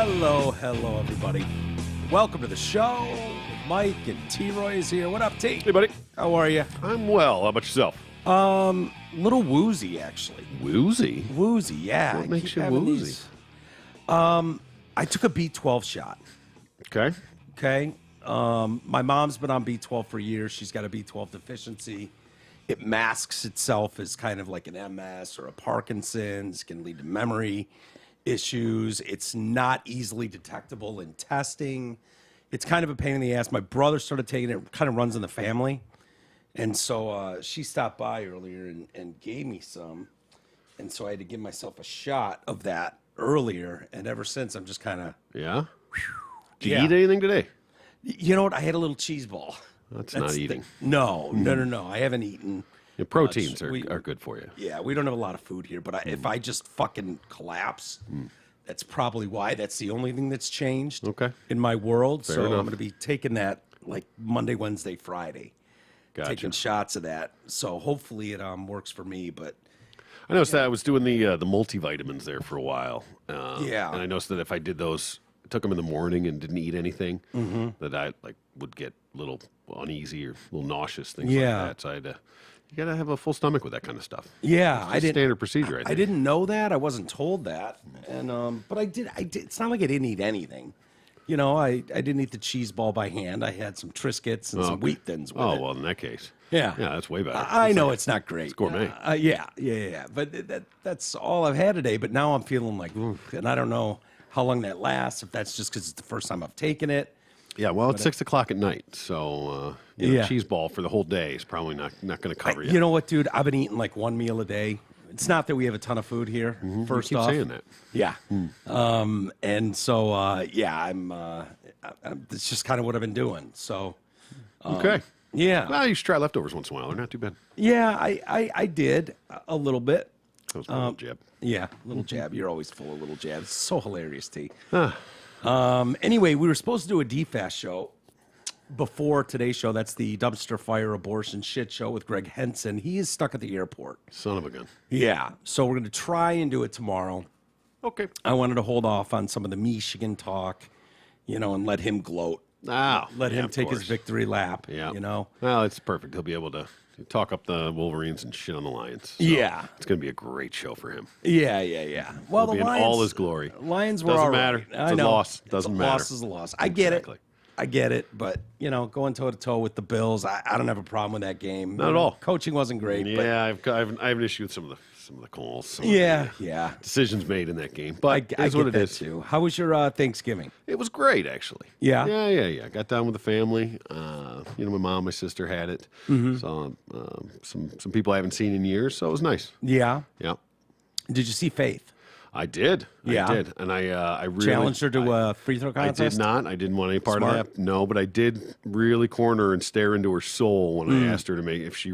Hello, everybody. Welcome to the show. Mike and T-Roy is here. What up, T? Hey, buddy. How are you? I'm well. How about yourself? Little woozy, actually. Woozy? Woozy, yeah. What makes you woozy? I took a B12 shot. Okay. Okay. My mom's been on B12 for years. She's got a B12 deficiency. It masks itself as kind of like an MS or a Parkinson's, can lead to memory issues. It's not easily detectable in testing. It's kind of a pain in the ass. My brother started taking it. It kind of runs in the family. And so she stopped by earlier and gave me some. And so I had to give myself a shot of that earlier. And ever since, I'm just kind of... Yeah? Did you eat anything today? You know what? I had a little cheese ball. That's not eating. No. I haven't eaten. Yeah, proteins are good for you. Yeah, we don't have a lot of food here. But if I just fucking collapse, that's probably why. That's the only thing that's changed in my world. Fair so enough. I'm going to be taking that like Monday, Wednesday, Friday. Gotcha. Taking shots of that. So hopefully it works for me. But I noticed that I was doing the multivitamins there for a while. Yeah. And I noticed that if I did those, took them in the morning and didn't eat anything, that I would get a little uneasy or a little nauseous, things like that. So I had to, you got to have a full stomach with that kind of stuff. Yeah, I didn't. Standard procedure. I think. I didn't know that. I wasn't told that. And but I did. It's not like I didn't eat anything. You know, I didn't eat the cheese ball by hand. I had some Triscuits and some wheat thins with it. Well, in that case. Yeah. Yeah, that's way better. I know it's not great. It's gourmet. Yeah. But that's all I've had today. But now I'm feeling like, oof, and I don't know how long that lasts, if that's just because it's the first time I've taken it. Yeah, well, it's 6 o'clock at night, so cheese ball for the whole day is probably not going to cover you. You know what, dude? I've been eating like one meal a day. It's not that we have a ton of food here. First you keep off, saying that. Yeah. And so I'm. It's just kind of what I've been doing. So. Okay. Yeah. Well, you should try leftovers once in a while. They're not too bad. Yeah, I did a little bit. That was my little jab. Yeah, little jab. You're always full of little jabs. It's so hilarious, T. Anyway, we were supposed to do a DFAST show before today's show. That's the dumpster fire abortion shit show with Greg Henson. He is stuck at the airport. Son of a gun. Yeah, so we're going to try and do it tomorrow. Okay. I wanted to hold off on some of the Michigan talk, and let him gloat. Let him take his victory lap. Yeah. Well, it's perfect. He'll be able to talk up the Wolverines and shit on the Lions. So yeah. It's going to be a great show for him. Yeah. Well, He'll be Lions, in all his glory. Lions were Doesn't all matter. right. It's I a know. loss. Doesn't matter. A loss is a loss. I get it. But, going toe-to-toe with the Bills, I don't have a problem with that game. Not at all. Coaching wasn't great. Yeah, I have an issue with some of the calls. Yeah. Decisions made in that game. But I it's what get it that is. Too. How was your Thanksgiving? It was great, actually. Yeah? Yeah. I got down with the family. My mom, my sister had it. So some people I haven't seen in years, so it was nice. Yeah? Yeah. Did you see Faith? I did. Yeah. I did. And I really... Challenged her to a free throw contest? I did not. I didn't want any part of that. No, but I did really corner and stare into her soul when I asked her to make, if she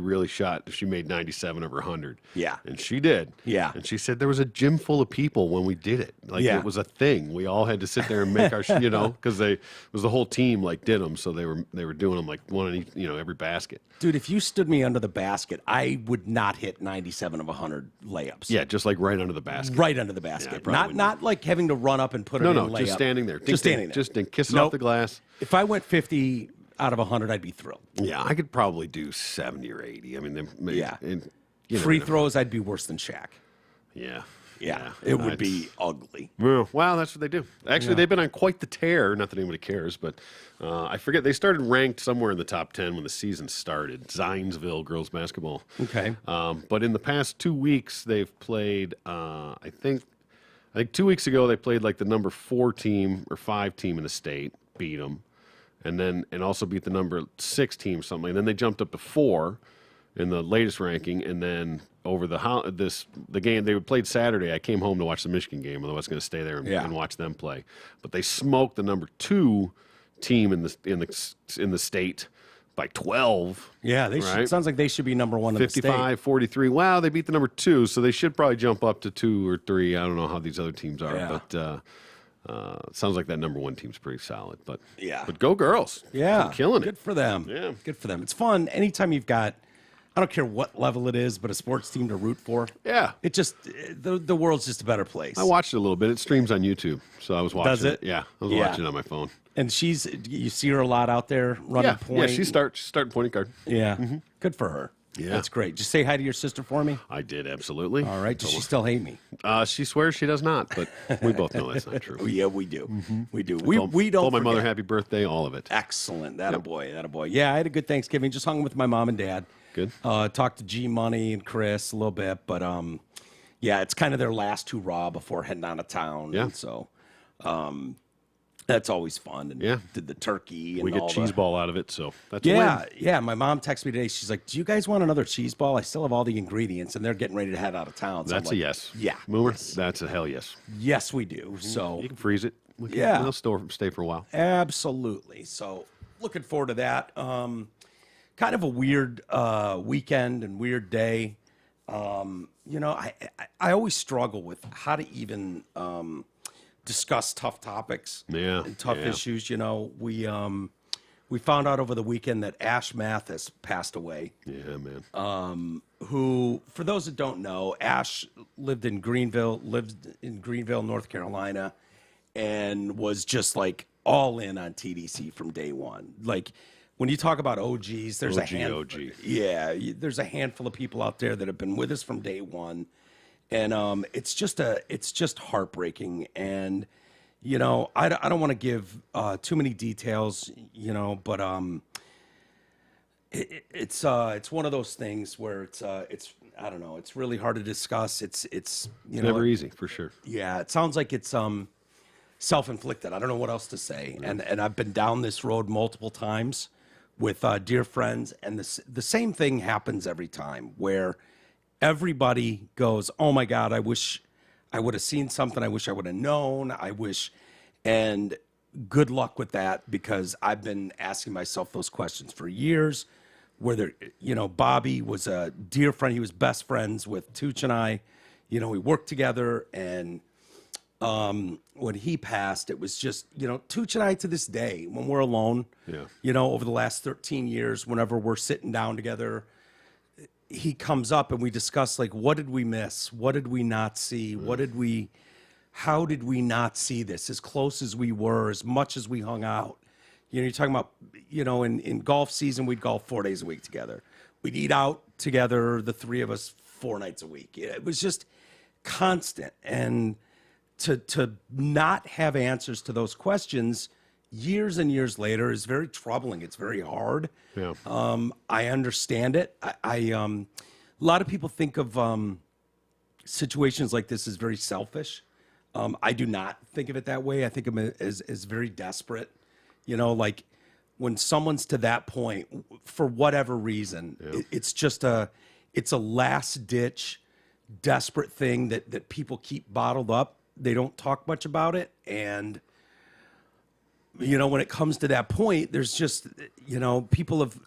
made 97 of her 100. Yeah. And she did. Yeah. And she said there was a gym full of people when we did it. It was a thing. We all had to sit there and make our, because it was the whole team did them. So they were doing them one in each, every basket. Dude, if you stood me under the basket, I would not hit 97 of 100 layups. Yeah, just right under the basket. Right under the basket. Yeah, not like having to run up and put it in a layup. No, just standing there. Just standing there. Just kissing off the glass. If I went 50 out of 100, I'd be thrilled. Yeah, I could probably do 70 or 80. I mean, free throws, I'd be worse than Shaq. Yeah, it would be ugly. Well, that's what they do. Actually, they've been on quite the tear. Not that anybody cares, but I forget. They started ranked somewhere in the top 10 when the season started. Zionsville girls basketball. Okay. But in the past 2 weeks, they've played. I think 2 weeks ago they played the number 4 team or 5 team in the state, beat them, and also beat the number 6 team something. And then they jumped up to 4 in the latest ranking, and then over the game they played Saturday, I came home to watch the Michigan game. Otherwise, I was going to stay there and watch them play. But they smoked the number 2 team in the state by 12. Yeah, sounds like they should be number 1 in the state. 55-43. Wow, they beat the number 2, so they should probably jump up to 2 or 3. I don't know how these other teams are, but it sounds like that number 1 team's pretty solid. But go girls. Yeah, they're killing it. Good for them. Yeah, good for them. It's fun anytime you've got I don't care what level it is, but a sports team to root for. Yeah. It just the world's just a better place. I watched it a little bit. It streams on YouTube, so I was watching Does it? Yeah, I was Yeah. watching it on my phone. And you see her a lot out there running point. Yeah, she's starting pointing guard. Yeah, good for her. Yeah. That's great. Just say hi to your sister for me. I did, absolutely. All right. Does she still hate me? She swears she does not, but we both know that's not true. Oh, yeah, we do. We do. Told- We don't told my mother forget. happy birthday, all of it. Excellent. That a boy. Yeah, I had a good Thanksgiving. Just hung with my mom and dad. Good. Talked to G Money and Chris a little bit, but yeah, it's kind of their last hurrah before heading out of town. Yeah. And so that's always fun. And Yeah. did the turkey and We get all cheese the, ball out of it, so that's a win. Yeah. My mom texted me today. She's like, "Do you guys want another cheese ball? I still have all the ingredients, and they're getting ready to head out of town." So That's I'm a like, yes. Yeah. Moomer, Yes. that's a hell yes. Yes, we do. So You can freeze it. Yeah. It'll stay for a while. absolutely. So looking forward to that. Kind of a weird weekend and weird day. I always struggle with how to even discuss tough topics and tough yeah. issues. We found out over the weekend that Ash Mathis passed away. Yeah, man. Who, for those that don't know, Ash lived in Greenville, North Carolina, and was just like all in on TDC from day one. Like when you talk about OGs, there's OG. there's a handful of people out there that have been with us from day one, and it's just heartbreaking. And I don't want to give too many details, but it's one of those things where it's I don't know, it's really hard to discuss. It's Never easy, for sure. yeah, it sounds like it's self-inflicted. I don't know what else to say. And I've been down this road multiple times with dear friends, and the same thing happens every time where everybody goes, "Oh my God, I wish I would have seen something. I wish I would have known. I wish." And good luck with that, because I've been asking myself those questions for years. Whether Bobby was a dear friend, he was best friends with Tooch and I. We worked together, and when he passed, it was just, Tooch and I to this day, when we're alone, over the last 13 years, whenever we're sitting down together, he comes up and we discuss, like, what did we miss? What did we not see? How did we not see this? As close as we were, as much as we hung out. You're talking about, in golf season, we'd golf 4 days a week together. We'd eat out together, the three of us, 4 nights a week. It was just constant. And to not have answers to those questions years and years later is very troubling. It's very hard. Yeah. I understand it. A lot of people think of situations like this as very selfish. I do not think of it that way. I think of it as very desperate. Like when someone's to that point, for whatever reason, it's just it's a last ditch, desperate thing that people keep bottled up. They don't talk much about it. And, when it comes to that point, there's just, people have,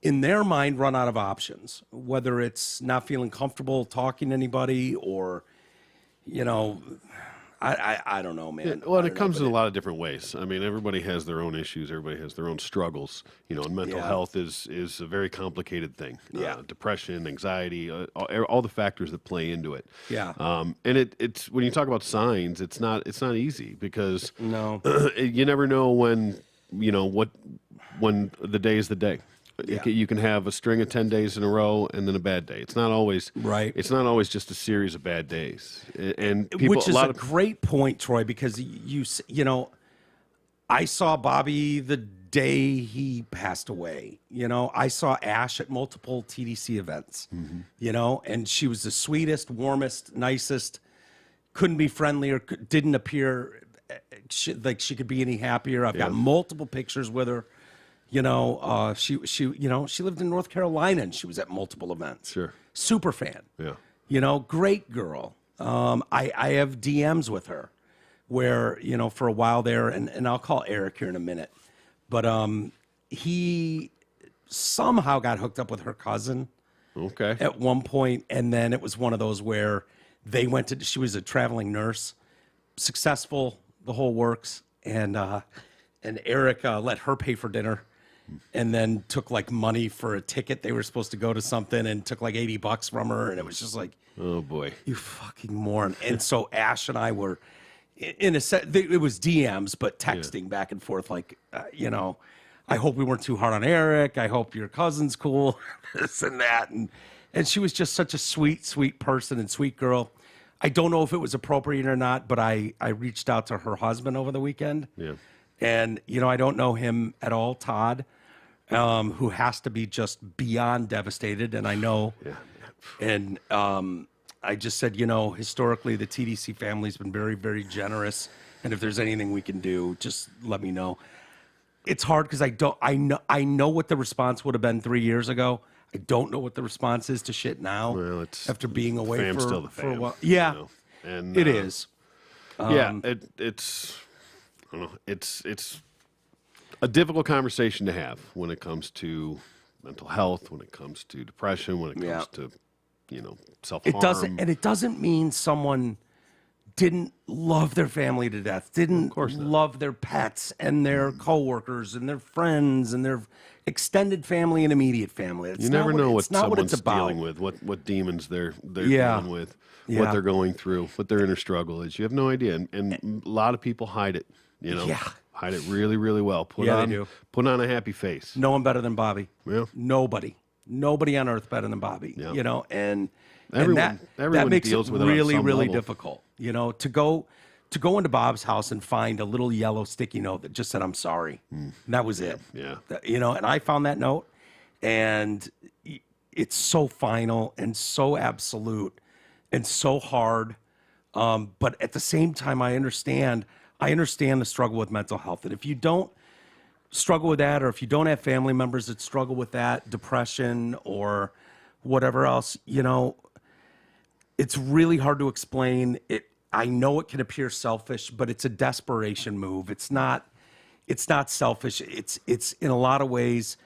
in their mind, run out of options, whether it's not feeling comfortable talking to anybody or, I don't know, man. Well, it comes in a lot of different ways. I mean, everybody has their own issues. Everybody has their own struggles. And mental health is a very complicated thing. Yeah. Depression, anxiety, all the factors that play into it. Yeah. And it's when you talk about signs, it's not easy because No. you never know when the day is the day. Yeah. You can have a string of 10 days in a row and then a bad day. It's not always Right. It's not always just a series of bad days. And people, Which is a lot a of great point, Troy, because I saw Bobby the day he passed away. I saw Ash at multiple TDC events, and she was the sweetest, warmest, nicest, couldn't be friendlier, didn't appear like she could be any happier. I've got multiple pictures with her. She lived in North Carolina and she was at multiple events. Sure. Super fan. Yeah. Great girl. I have DMs with her where, for a while there, and I'll call Eric here in a minute, but he somehow got hooked up with her cousin Okay. at one point, and then it was one of those where she was a traveling nurse, successful, the whole works, and Eric let her pay for dinner. and then took like money for a ticket. They were supposed to go to something and took like $80 from her. And it was just like, Oh boy. you fucking moron. And so Ash and I were in a set, it was DMs, but texting back and forth. Like, I hope we weren't too hard on Eric. I hope your cousin's cool, this and that. And she was just such a sweet, sweet person and sweet girl. I don't know if it was appropriate or not, but I reached out to her husband over the weekend. Yeah. And, I don't know him at all, Todd, who has to be just beyond devastated. And I know, and I just said, historically, the TDC family's been very, very generous. And if there's anything we can do, just let me know. It's hard because I know what the response would have been 3 years ago. I don't know what the response is to shit now. Well, it's after being away fam's for, still the for a fam, while. Yeah, and it is. It's I don't know. It's a difficult conversation to have when it comes to mental health, when it comes to depression, when it comes to self-harm. It doesn't mean someone didn't love their family to death, didn't love their pets and their coworkers and their friends and their extended family and immediate family. You never know what someone's dealing with, what demons they're dealing with, what they're going through, what their inner struggle is. You have no idea, and a lot of people hide it. Hide it really, really well. Put on a happy face. No one better than Bobby. Yeah. Nobody on earth better than Bobby. Yeah. And everyone that makes deals it with really, it on some really level. difficult. To go into Bob's house and find a little yellow sticky note that just said "I'm sorry." And that was it. Yeah. And I found that note, and it's so final and so absolute and so hard. But at the same time, I understand the struggle with mental health. And if you don't struggle with that, or if you don't have family members that struggle with that, depression or whatever else, it's really hard to explain it. I know it can appear selfish, but it's a desperation move. It's not selfish. It's in a lot of ways,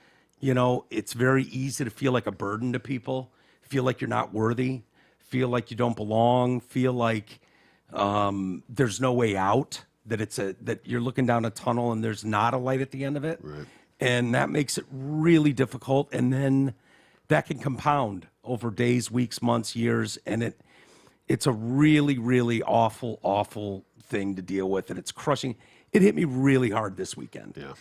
it's very easy to feel like a burden to people, feel like you're not worthy, feel like you don't belong, feel like there's no way out, that you're looking down a tunnel and there's not a light at the end of it. Right. And that makes it really difficult. And then that can compound over days, weeks, months, years. And it's a really, really awful, awful thing to deal with. And it's crushing. It hit me really hard this weekend. Yeah.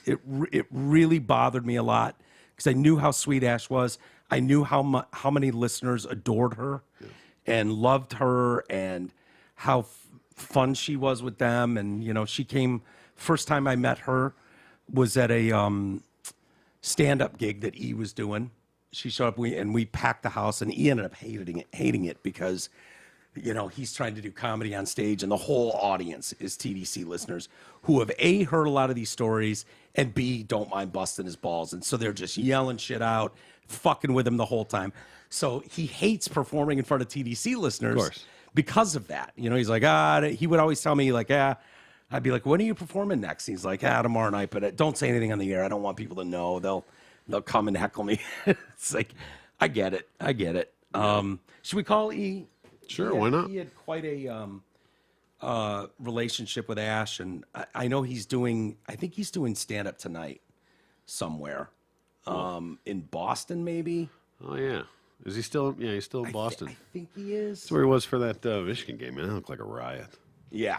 It really bothered me a lot because I knew how sweet Ash was. I knew how many listeners adored her and loved her, and how fun she was with them. And, she came, first time I met her was at a stand-up gig that E was doing. She showed up, and we packed the house, and E ended up hating it because, he's trying to do comedy on stage, and the whole audience is TDC listeners who have A, heard a lot of these stories, and B, don't mind busting his balls. And so they're just yelling shit out, fucking with him the whole time. So he hates performing in front of TDC listeners because of that. He's like, he would always tell me, like, I'd be like, when are you performing next? He's like, tomorrow night, but don't say anything on the air. I don't want people to know. They'll come and heckle me. It's like, I get it. Should we call E? Sure, why not? He had quite a relationship with Ash, and I know he's doing stand-up tonight somewhere. In Boston, maybe. Oh yeah, is he still? Yeah, he's still in Boston. I think he is. That's where he was for that Michigan game. Man, that looked like a riot. Yeah.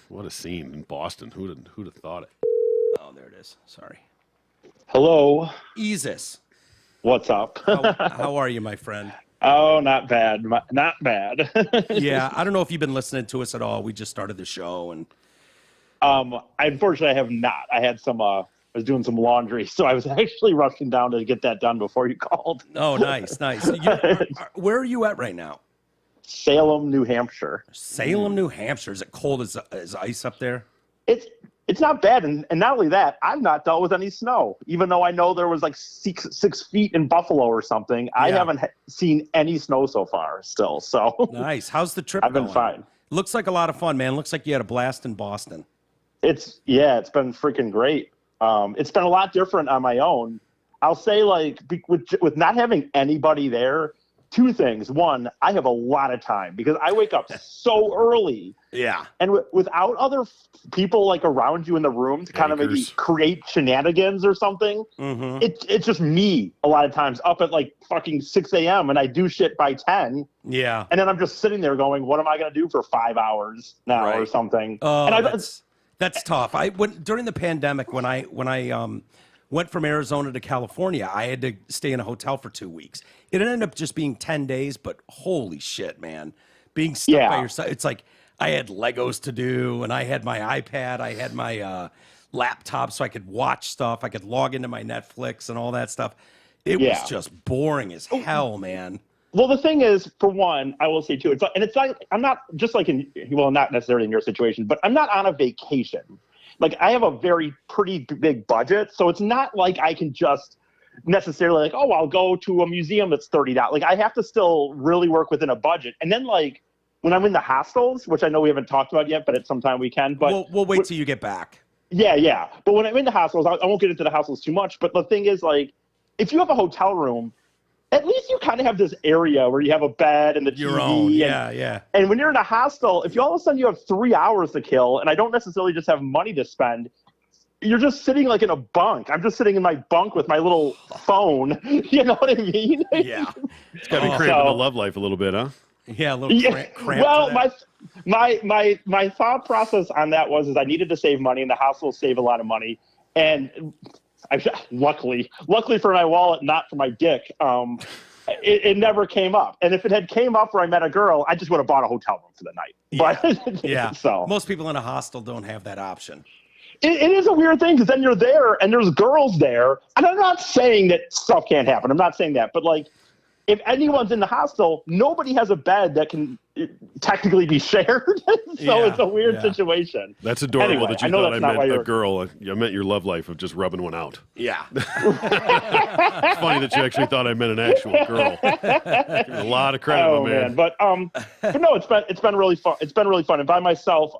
What a scene in Boston. Who'd have thought it? Oh, there it is. Sorry. Hello. Easus. What's up? How are you, my friend? Oh, not bad. Not bad. Yeah, I don't know if you've been listening to us at all. We just started the show, and unfortunately, I have not. I had some. I was doing some laundry, so I was actually rushing down to get that done before you called. Oh, nice. Where are you at right now? Salem, New Hampshire. Salem, New Hampshire. Is it cold as ice up there? It's not bad, and not only that, I've not dealt with any snow. Even though I know there was like 6 feet in Buffalo or something, yeah. I haven't seen any snow so far. Still, so nice. How's the trip? I've been fine. Looks like a lot of fun, man. Looks like you had a blast in Boston. It's been freaking great. It's been a lot different on my own. I'll say, like, with not having anybody there, two things. One, I have a lot of time because I wake up so early. Yeah. And without other people like around you in the room to kind of maybe create shenanigans or something, it's just me a lot of times up at like fucking 6 a.m. and I do shit by 10. Yeah. And then I'm just sitting there going, what am I going to do for 5 hours now or something? Oh, and that's tough. During the pandemic, when I went from Arizona to California, I had to stay in a hotel for 2 weeks. It ended up just being 10 days, but holy shit, man. Being stuck by yourself, it's like I had Legos to do, and I had my iPad, I had my laptop so I could watch stuff, I could log into my Netflix and all that stuff. It was just boring as hell, man. Well, the thing is, for one, I will say too, it's like I'm not just like not necessarily in your situation, but I'm not on a vacation. Like I have a pretty big budget, so it's not like I can just necessarily like, oh, I'll go to a museum that's $30. Like I have to still really work within a budget. And then like when I'm in the hostels, which I know we haven't talked about yet, but at some time we can. But we'll wait till you get back. Yeah. But when I'm in the hostels, I won't get into the hostels too much. But the thing is, like, if you have a hotel room, at least you kind of have this area where you have a bed and the TV. Your own, yeah. And when you're in a hostel, if you all of a sudden you have 3 hours to kill, and I don't necessarily just have money to spend, you're just sitting like in a bunk. I'm just sitting in my bunk with my little phone. You know what I mean? Yeah. It's got to be cramping the love life a little bit, huh? Yeah, a little cramp. Well, my thought process on that was I needed to save money, and the hostel save a lot of money. And luckily for my wallet, not for my dick, it never came up. And if it had came up where I met a girl, I just would have bought a hotel room for the night. Yeah. But so most people in a hostel don't have that option. It is a weird thing because then you're there and there's girls there. And I'm not saying that stuff can't happen. I'm not saying that. But like, if anyone's in the hostel, nobody has a bed that can technically be shared. So it's a weird situation. That's adorable anyway, that you thought I meant a girl. I meant your love life of just rubbing one out. Yeah. It's funny that you actually thought I meant an actual girl. A lot of credit, my man. But no, it's been really fun. It's been really fun. And by myself,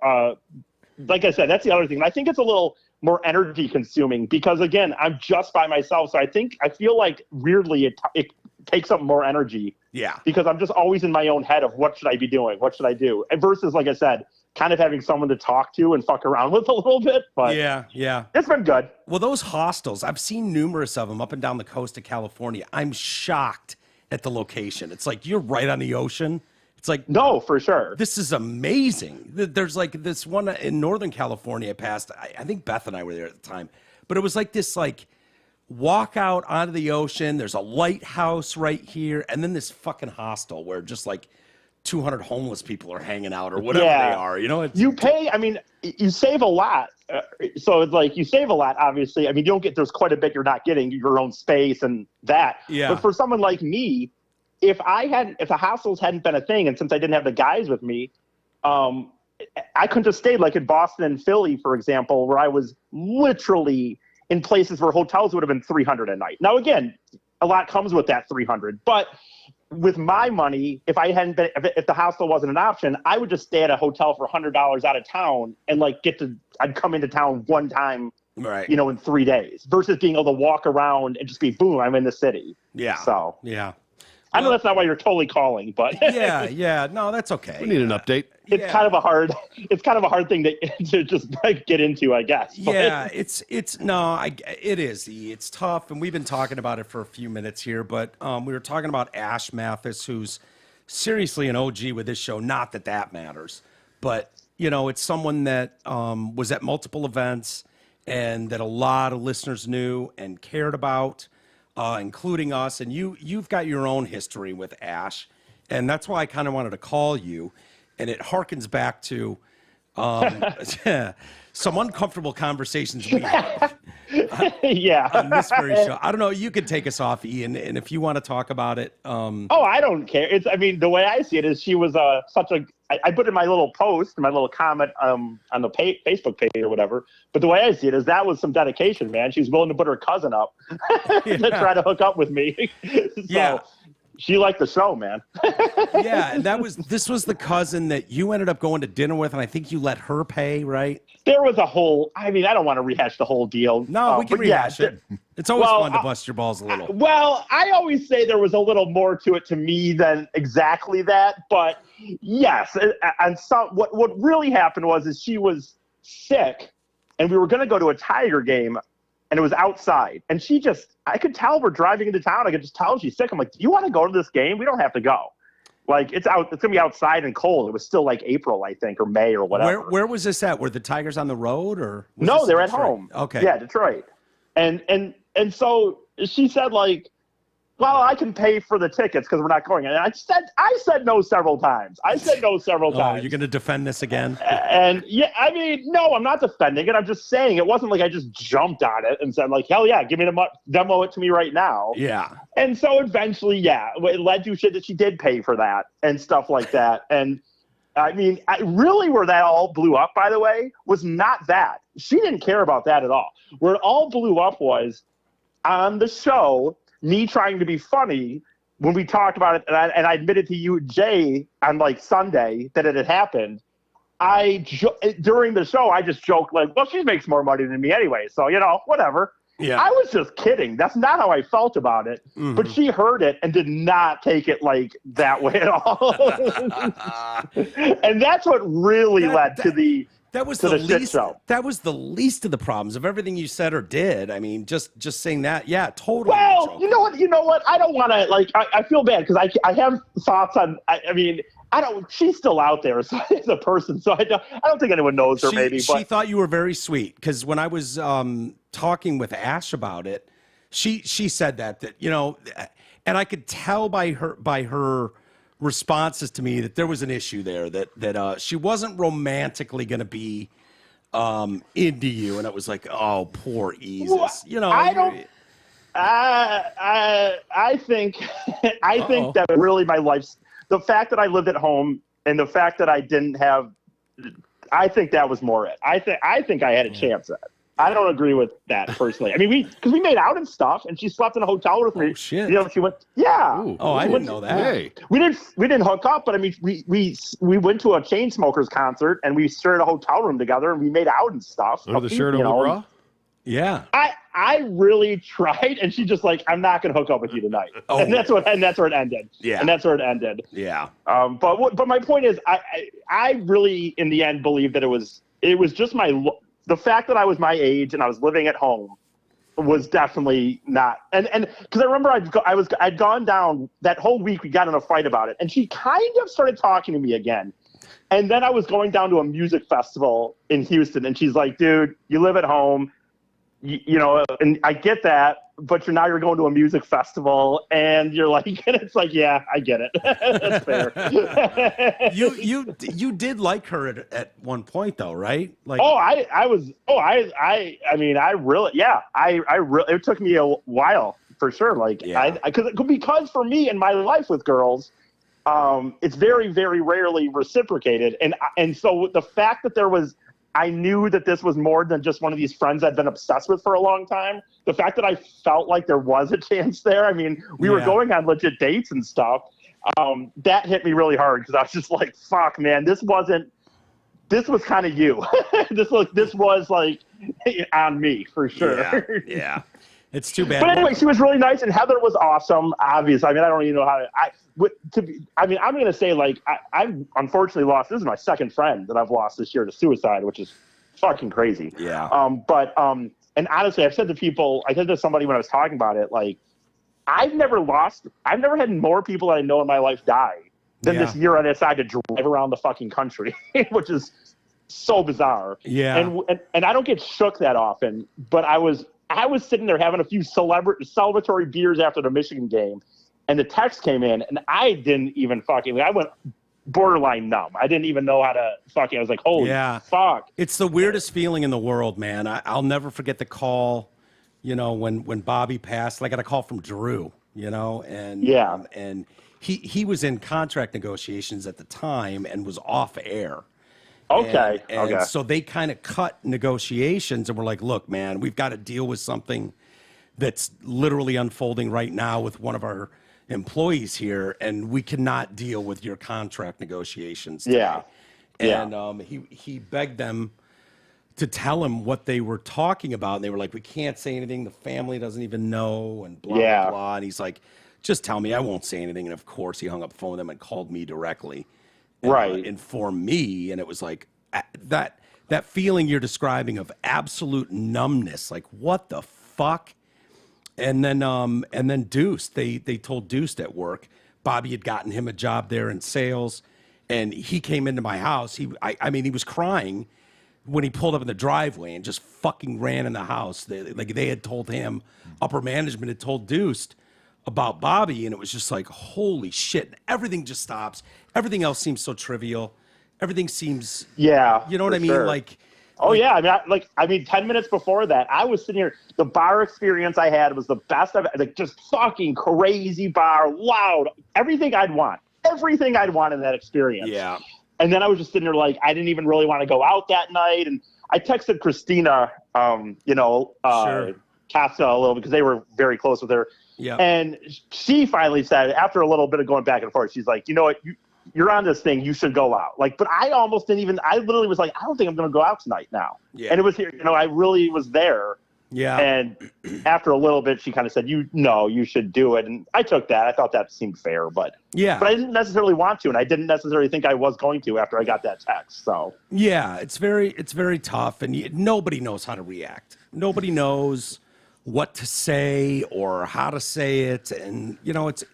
like I said, that's the other thing. I think it's a little more energy consuming because again, I'm just by myself. So I feel like weirdly it takes up more energy. Yeah. Because I'm just always in my own head of what should I be doing? What should I do? And versus, like I said, kind of having someone to talk to and fuck around with a little bit. But yeah. It's been good. Well, those hostels, I've seen numerous of them up and down the coast of California. I'm shocked at the location. It's like you're right on the ocean. It's like, no, for sure. This is amazing. There's like this one in Northern California I passed. I think Beth and I were there at the time, but it was like this like walk out onto the ocean. There's a lighthouse right here. And then this fucking hostel where just like 200 homeless people are hanging out or whatever they are. You know, you pay, I mean, you save a lot. So it's like you save a lot, obviously. I mean, you don't get, there's quite a bit you're not getting, your own space and that. Yeah. But for someone like me, if the hostels hadn't been a thing, and since I didn't have the guys with me, I couldn't have stayed like in Boston and Philly, for example, where I was literally in places where hotels would have been $300 a night. Now, again, a lot comes with that $300, but with my money, if the hostel wasn't an option, I would just stay at a hotel for $100 out of town and like I'd come into town one time, right, in 3 days versus being able to walk around and just be boom, I'm in the city. Yeah. So yeah. I know that's not why you're totally calling, but yeah, no, that's okay. We need an update. It's kind of a hard thing to just like get into, I guess. But. Yeah, it is. It's tough, and we've been talking about it for a few minutes here. But we were talking about Ash Mathis, who's seriously an OG with this show. Not that matters, but it's someone that was at multiple events and that a lot of listeners knew and cared about. Including us, and you've got your own history with Ash, and that's why I kind of wanted to call you, and it harkens back to some uncomfortable conversations we had on this very show. I don't know, you could take us off, Ian, and if you want to talk about it. I don't care. The way I see it is she was I put in my little post, my little comment on the Facebook page or whatever. But the way I see it is that was some dedication, man. She's willing to put her cousin up to try to hook up with me. So she liked the show, man. Yeah, and this was the cousin that you ended up going to dinner with, and I think you let her pay, right? There was a whole, I don't want to rehash the whole deal. No, we can rehash it. It's always fun to bust your balls a little. Well, I always say there was a little more to it to me than exactly that, but yes. And what really happened is she was sick, and we were going to go to a Tiger game, and it was outside. And I could tell we're driving into town. I could just tell she's sick. I'm like, do you want to go to this game? We don't have to go. Like, it's going to be outside and cold. It was still like April, I think, or May or whatever. Where was this at? Were the Tigers on the road or? No, they're at home. Okay. Yeah, Detroit. And so she said, like, well, I can pay for the tickets because we're not going. And I said no several times. Oh, times. you're going to defend this again? And yeah, I mean, no, I'm not defending it. I'm just saying it wasn't like I just jumped on it and said, like, hell yeah, give me demo it to me right now. Yeah. And so eventually, yeah, it led to shit that she did pay for that and stuff like that. And I mean, really where that all blew up, by the way, was not that. She didn't care about that at all. Where it all blew up was on the show, me trying to be funny when we talked about it, and I admitted to you, Jay, on like Sunday that it had happened. During the show, I just joked like, well, she makes more money than me anyway, so, whatever. Yeah. I was just kidding. That's not how I felt about it. Mm-hmm. But she heard it and did not take it like that way at all. And that's what really led to the least. Show. That was the least of the problems of everything you said or did. I mean, just saying that, yeah, totally. Well, you know what? I don't want to like. I feel bad because I have thoughts on. I mean, I don't. She's still out there as a person, so I don't think anyone knows her. Maybe she thought you were very sweet because when I was talking with Ash about it, she said that and I could tell by her responses to me that there was an issue there that she wasn't romantically going to be into you, and it was like, oh, poor Isis. Well, I think that really my life's the fact that I lived at home and the fact that I didn't have, I think that was more it. I think I had a chance at it. I don't agree with that personally. I mean, because we made out and stuff, and she slept in a hotel with me. Oh shit! She went, yeah. Ooh. Oh, I didn't know that. Hey. We didn't hook up, but I mean, we went to a Chainsmokers concert, and we shared a hotel room together, and we made out and stuff. Under the shirt of the bra? Yeah. I really tried, and she just like, I'm not going to hook up with you tonight. Oh. And that's where it ended. Yeah. And that's where it ended. Yeah. But my point is, I really in the end believe that it was just the fact that I was my age and I was living at home was definitely not. And because I remember I'd gone down that whole week. We got in a fight about it, and she kind of started talking to me again. And then I was going down to a music festival in Houston, and she's like, "Dude, you live at home, and I get that, but you're going to a music festival," and you're like, and it's like, yeah, I get it. That's fair. You did like her at one point though, right? Like, it took me a while for sure. Like, yeah. Because for me in my life with girls, it's very, very rarely reciprocated. And so the fact that I knew that this was more than just one of these friends I'd been obsessed with for a long time. The fact that I felt like there was a chance there. I mean, we were going on legit dates and stuff. That hit me really hard because I was just like, fuck, man, this was kind of you. this was like on me for sure. Yeah. It's too bad. But anyway, she was really nice, and Heather was awesome. Obviously, I mean, I don't even know how I'm going to say, like, I've unfortunately lost. This is my second friend that I've lost this year to suicide, which is fucking crazy. Yeah. And honestly, I said to somebody when I was talking about it, like, I've never had more people that I know in my life die than this year I decided to drive around the fucking country, which is so bizarre. Yeah. And I don't get shook that often, but I was sitting there having a few celebratory beers after the Michigan game, and the text came in, and I didn't even I went borderline numb. I didn't even know how to I was like, holy fuck. It's the weirdest feeling in the world, man. I'll never forget the call, when Bobby passed. I got a call from Drew, and he was in contract negotiations at the time and was off air. Okay. And so they kind of cut negotiations and were like, look, man, we've got to deal with something that's literally unfolding right now with one of our employees here, and we cannot deal with your contract negotiations today. Yeah. And he begged them to tell him what they were talking about. And they were like, we can't say anything. The family doesn't even know, and blah, blah, blah. And he's like, just tell me, I won't say anything. And of course, he hung up the phone with them and called me directly. And, informed me. And it was like that feeling you're describing of absolute numbness. Like, what the fuck? And then Deuce, they told Deuce at work, Bobby had gotten him a job there in sales. And he came into my house. I mean, he was crying when he pulled up in the driveway and just fucking ran in the house. They had told him, upper management had told Deuce about Bobby, and it was just like, holy shit. Everything just stops. Everything else seems so trivial. Everything seems, you know what I mean? Sure. I mean, 10 minutes before that, I was sitting here. The bar experience I had was the best I've, like, just fucking crazy bar, loud, everything I'd want in that experience. Yeah. And then I was just sitting there like, I didn't even really want to go out that night. And I texted Christina, Casa a little, because they were very close with her. Yeah. And she finally said, after a little bit of going back and forth, she's like, you know what, you're on this thing, you should go out. Like, but I almost didn't even, I literally was like, I don't think I'm going to go out tonight now. Yeah. And it was here, I really was there. Yeah. And after a little bit, she kind of said, you should do it. And I took that. I thought that seemed fair, but I didn't necessarily want to. And I didn't necessarily think I was going to after I got that text. So, yeah, it's very tough. And nobody knows how to react. Nobody knows what to say or how to say it. And,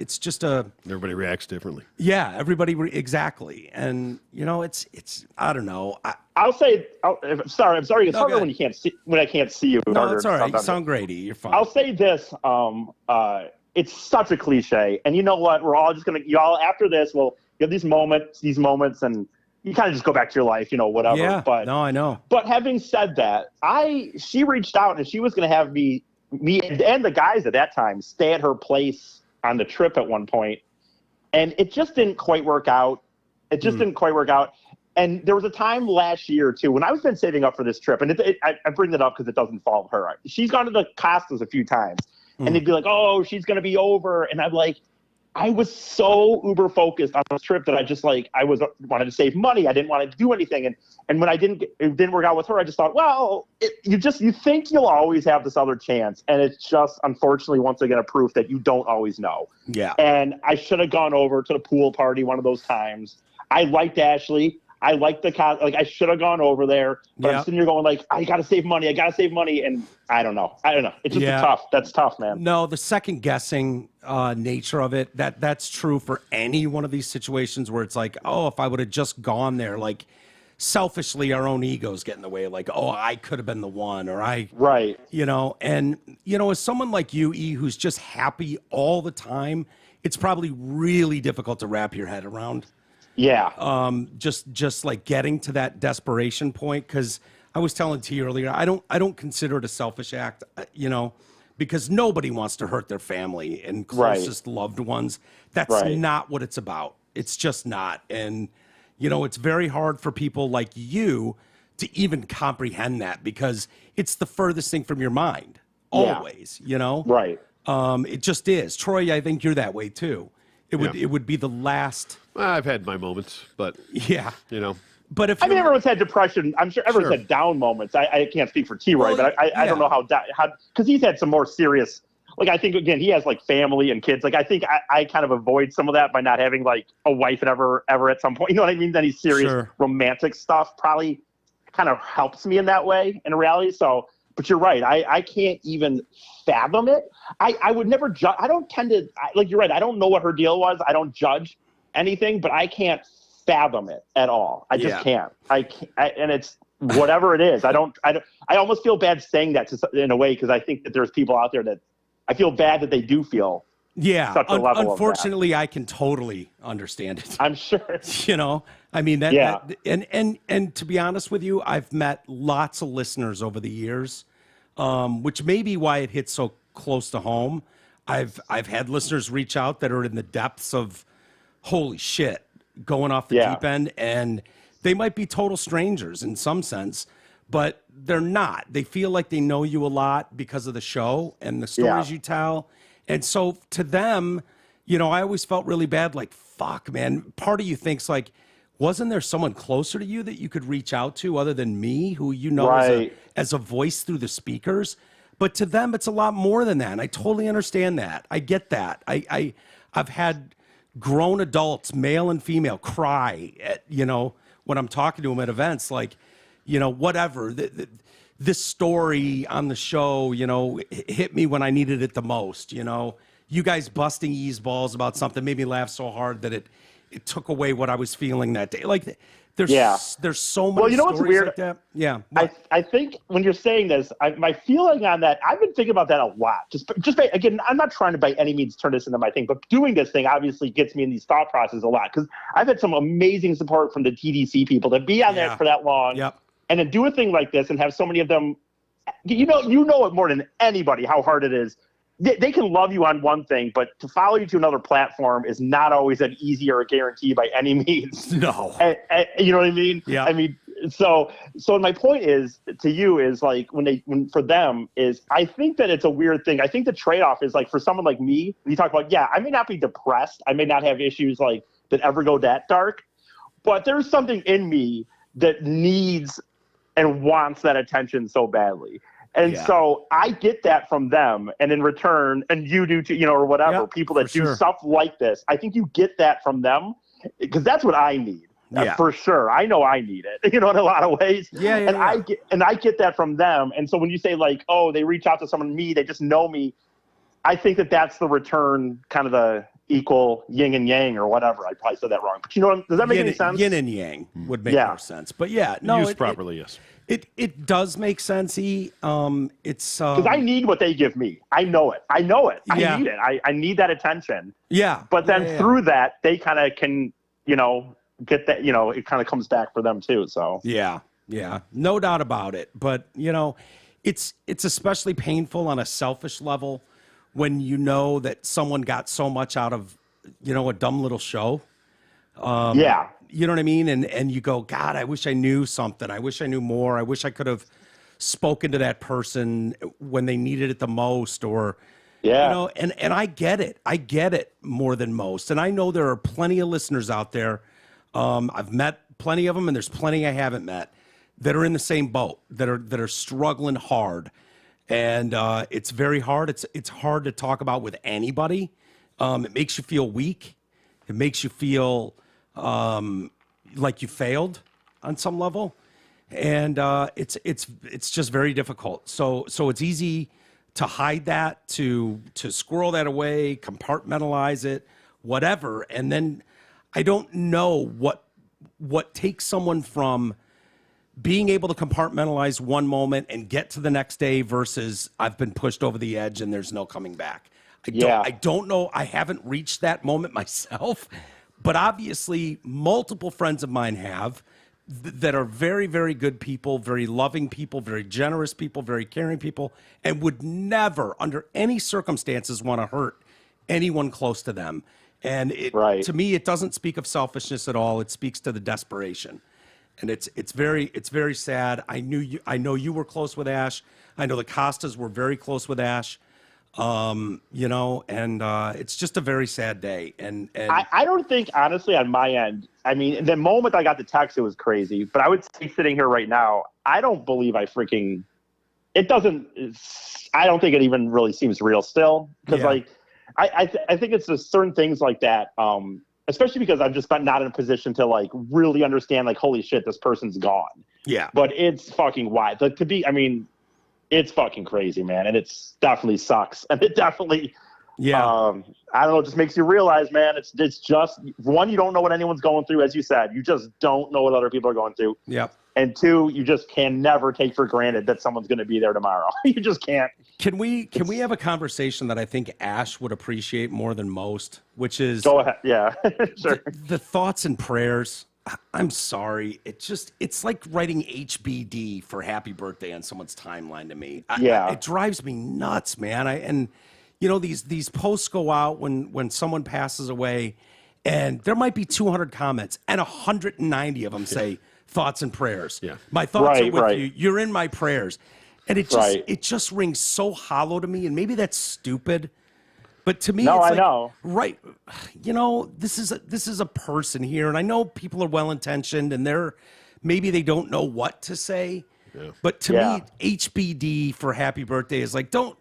it's just everybody reacts differently. Yeah, exactly. And, it's I don't know. I'm sorry. It's hard when I can't see you. No, it's all right. You sound great. You're fine. I'll say this. It's such a cliche. And you know what? We're all just y'all after this, you have these moments, and you kind of just go back to your life, whatever. Yeah, but no, I know. But having said that, she reached out and she was going to have me and the guys at that time stay at her place on the trip at one point. And it just didn't quite work out. And there was a time last year, too, when I was been saving up for this trip. And I bring that up because it doesn't involve her. She's gone to the Costas a few times. And they'd be like, oh, she's going to be over. And I'm like, I was so uber focused on this trip that I wanted to save money. I didn't want to do anything. And when it didn't work out with her, I just thought, well, you think you'll always have this other chance. And it's just, unfortunately, once again, a proof that you don't always know. Yeah. And I should have gone over to the pool party one of those times. I liked Ashley. I liked I should have gone over there, but I'm sitting here going like, I got to save money. And I don't know. It's just tough. That's tough, man. No, the second guessing nature of it, that's true for any one of these situations where it's like, oh, if I would have just gone there, like selfishly our own egos get in the way, like, oh, I could have been the one, or right. And as someone like you, E, who's just happy all the time, it's probably really difficult to wrap your head around. Yeah. Just like getting to that desperation point. Cause I was telling T earlier, I don't consider it a selfish act, because nobody wants to hurt their family and closest loved ones. That's not what it's about. It's just not. And, it's very hard for people like you to even comprehend that, because it's the furthest thing from your mind always, Right. It just is. Troy, I think you're that way too. It would be the last. I've had my moments, but But if everyone's had depression. I'm sure everyone's had down moments. I can't speak for T-Roy, but I don't know how because he's had some more serious. Like, I think again he has like family and kids. Like, I think I kind of avoid some of that by not having like a wife ever at some point. You know what I mean? Then he's serious romantic stuff probably kind of helps me in that way in reality. So. But you're right. I can't even fathom it. I would never judge. I don't tend to, you're right. I don't know what her deal was. I don't judge anything, but I can't fathom it at all. I just can't. And it's whatever it is. I almost feel bad saying that in a way, because I think that there's people out there that I feel bad that they do feel such a level unfortunately, of that. I can totally understand it. I'm sure. I mean, and to be honest with you, I've met lots of listeners over the years, which may be why it hits so close to home. I've had listeners reach out that are in the depths of, holy shit, going off the deep end, and they might be total strangers in some sense, but they're not. They feel like they know you a lot because of the show and the stories you tell. And so to them, I always felt really bad, like, fuck, man. Part of you thinks like, wasn't there someone closer to you that you could reach out to other than me, who Right. as a voice through the speakers? But to them, it's a lot more than that. And I totally understand that. I get that. I've had grown adults, male and female, cry at, when I'm talking to them at events, like, whatever. This story on the show, hit me when I needed it the most. You guys busting E's balls about something made me laugh so hard that it took away what I was feeling that day. Like, there's so many Well, you know what's stories weird? like that. Yeah. I think when you're saying this, my feeling on that, I've been thinking about that a lot. Again, I'm not trying to by any means turn this into my thing, but doing this thing obviously gets me in these thought processes a lot, because I've had some amazing support from the TDC people to be on there for that long, and then do a thing like this and have so many of them. You know it more than anybody how hard it is. They can love you on one thing, but to follow you to another platform is not always an easy or a guarantee by any means. No. And you know what I mean? Yeah. I mean, so my point is to you is like when for them is, I think that it's a weird thing. I think the trade-off is like for someone like me, you talk about, I may not be depressed. I may not have issues like that ever go that dark, but there's something in me that needs and wants that attention so badly. And so I get that from them, and in return, and you do too, or whatever, people that do stuff like this, I think you get that from them, because that's what I need. For sure. I know I need it, in a lot of ways. I get that from them. And so when you say like, oh, they reach out to someone, they just know me, I think that that's the return, kind of the equal yin and yang or whatever. I probably said that wrong. But does that make any sense? Yin and yang would make more sense. But used properly, yes. It does make sense. It's because I need what they give me. I know it. I need it. I need that attention. Yeah. But then through that, they kind of can, get that. It kind of comes back for them too. So yeah, no doubt about it. But it's especially painful on a selfish level when you know that someone got so much out of a dumb little show. You know what I mean? And you go, God, I wish I knew something. I wish I knew more. I wish I could have spoken to that person when they needed it the most, or, and I get it. I get it more than most. And I know there are plenty of listeners out there. I've met plenty of them, and there's plenty I haven't met that are in the same boat, that are struggling hard. And it's very hard. It's hard to talk about with anybody. It makes you feel weak. It makes you feel like you failed on some level, and it's just very difficult. So it's easy to hide that, to squirrel that away, compartmentalize it, whatever. And then I don't know what takes someone from being able to compartmentalize one moment and get to the next day versus I've been pushed over the edge and there's no coming back. I don't know. I haven't reached that moment myself. But obviously, multiple friends of mine have that are very, very good people, very loving people, very generous people, very caring people, and would never, under any circumstances, want to hurt anyone close to them. And to me, it doesn't speak of selfishness at all. It speaks to the desperation, and it's very sad. I know you were close with Ash. I know the Costas were very close with Ash. And it's just a very sad day. And I don't think, honestly, on my end, I mean, the moment I got the text, it was crazy. But I would say, sitting here right now, I don't believe I don't think it even really seems real still. Because I think it's just certain things like that, especially because I'm just not in a position to like really understand, like, holy shit, this person's gone. Yeah. But it's fucking wild. Like, it's fucking crazy, man. And it's definitely sucks. And it definitely, I don't know, it just makes you realize, man, it's just, one, you don't know what anyone's going through. As you said, you just don't know what other people are going through. Yeah. And two, you just can never take for granted that someone's going to be there tomorrow. You just can't. Can we have a conversation that I think Ash would appreciate more than most, which is, go ahead. Yeah, sure. The thoughts and prayers. I'm sorry. It's like writing HBD for happy birthday on someone's timeline to me. It drives me nuts, man. These posts go out when someone passes away, and there might be 200 comments, and 190 of them say thoughts and prayers. Yeah. My thoughts are with you. You're in my prayers. And it just rings so hollow to me. And maybe that's stupid, But to me, No, it's I like, know. right? This is a person here, and I know people are well intentioned, and maybe they don't know what to say. Yeah. But to me, HBD for happy birthday is like, don't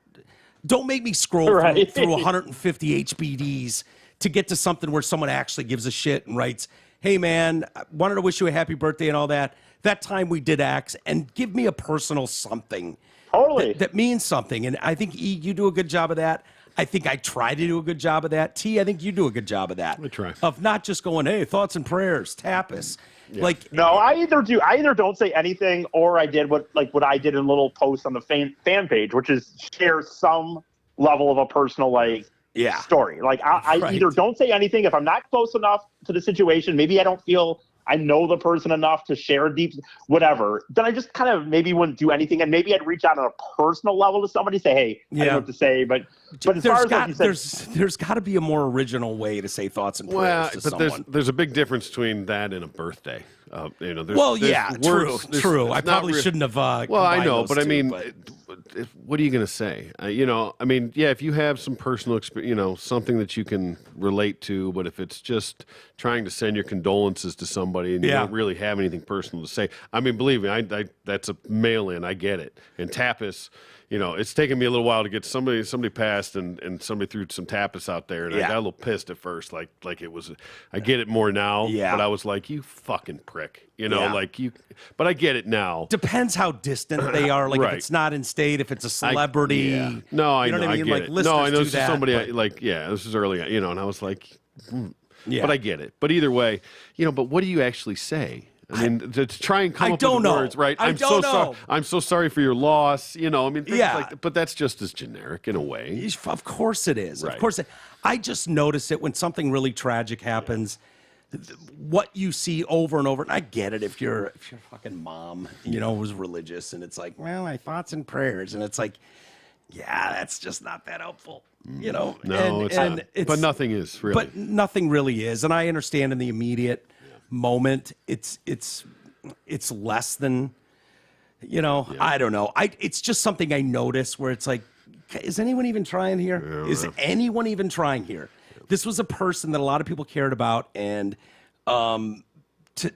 make me scroll through 150 HBDs to get to something where someone actually gives a shit and writes, "Hey man, I wanted to wish you a happy birthday and all that. That time we did X," and give me a personal something. Totally. That means something. And I think E, you do a good job of that. I think I try to do a good job of that. T, I think you do a good job of that. I try. Of not just going, "Hey, thoughts and prayers, tapas." Yeah. Like, no, I either don't say anything, or I did what I did in a little post on the fan page, which is share some level of a personal story. Like I either don't say anything if I'm not close enough to the situation. Maybe I don't feel I know the person enough to share deep, whatever. Then I just kind of maybe wouldn't do anything, and maybe I'd reach out on a personal level to somebody, say, "Hey, I don't know what to say," but as far as there's got to be a more original way to say thoughts and prayers to someone. There's a big difference between that and a birthday. True. I probably shouldn't have. I know, but I mean, what are you going to say? If you have some personal experience, something that you can relate to, but if it's just trying to send your condolences to somebody and you don't really have anything personal to say, I mean, believe me, I that's a mail-in. I get it. And tapas, it's taken me a little while to get somebody passed and somebody threw some tapas out there, and I got a little pissed at first, like it was. I get it more now, but I was like, you fucking prick, But I get it now. Depends how distant they are. Like if it's not in state, if it's a celebrity. No, I know. What I mean? I like get it. No, I know this is somebody. This is early. And I was like, but I get it. But either way, but what do you actually say? I mean, to try and come up with words, right? I'm so sorry. I'm so sorry for your loss. But that's just as generic in a way. Of course it is. Right. Of course, I just notice it when something really tragic happens. What you see over and over, and I get it if your fucking mom, was religious, and it's like, well, my thoughts and prayers, and it's like, that's just not that helpful, No, it's not. But nothing is really. But nothing really is, and I understand in the immediate moment it's less than I don't know, it's just something I notice where it's like, is anyone even trying here? Is anyone even trying here? This was a person that a lot of people cared about, and to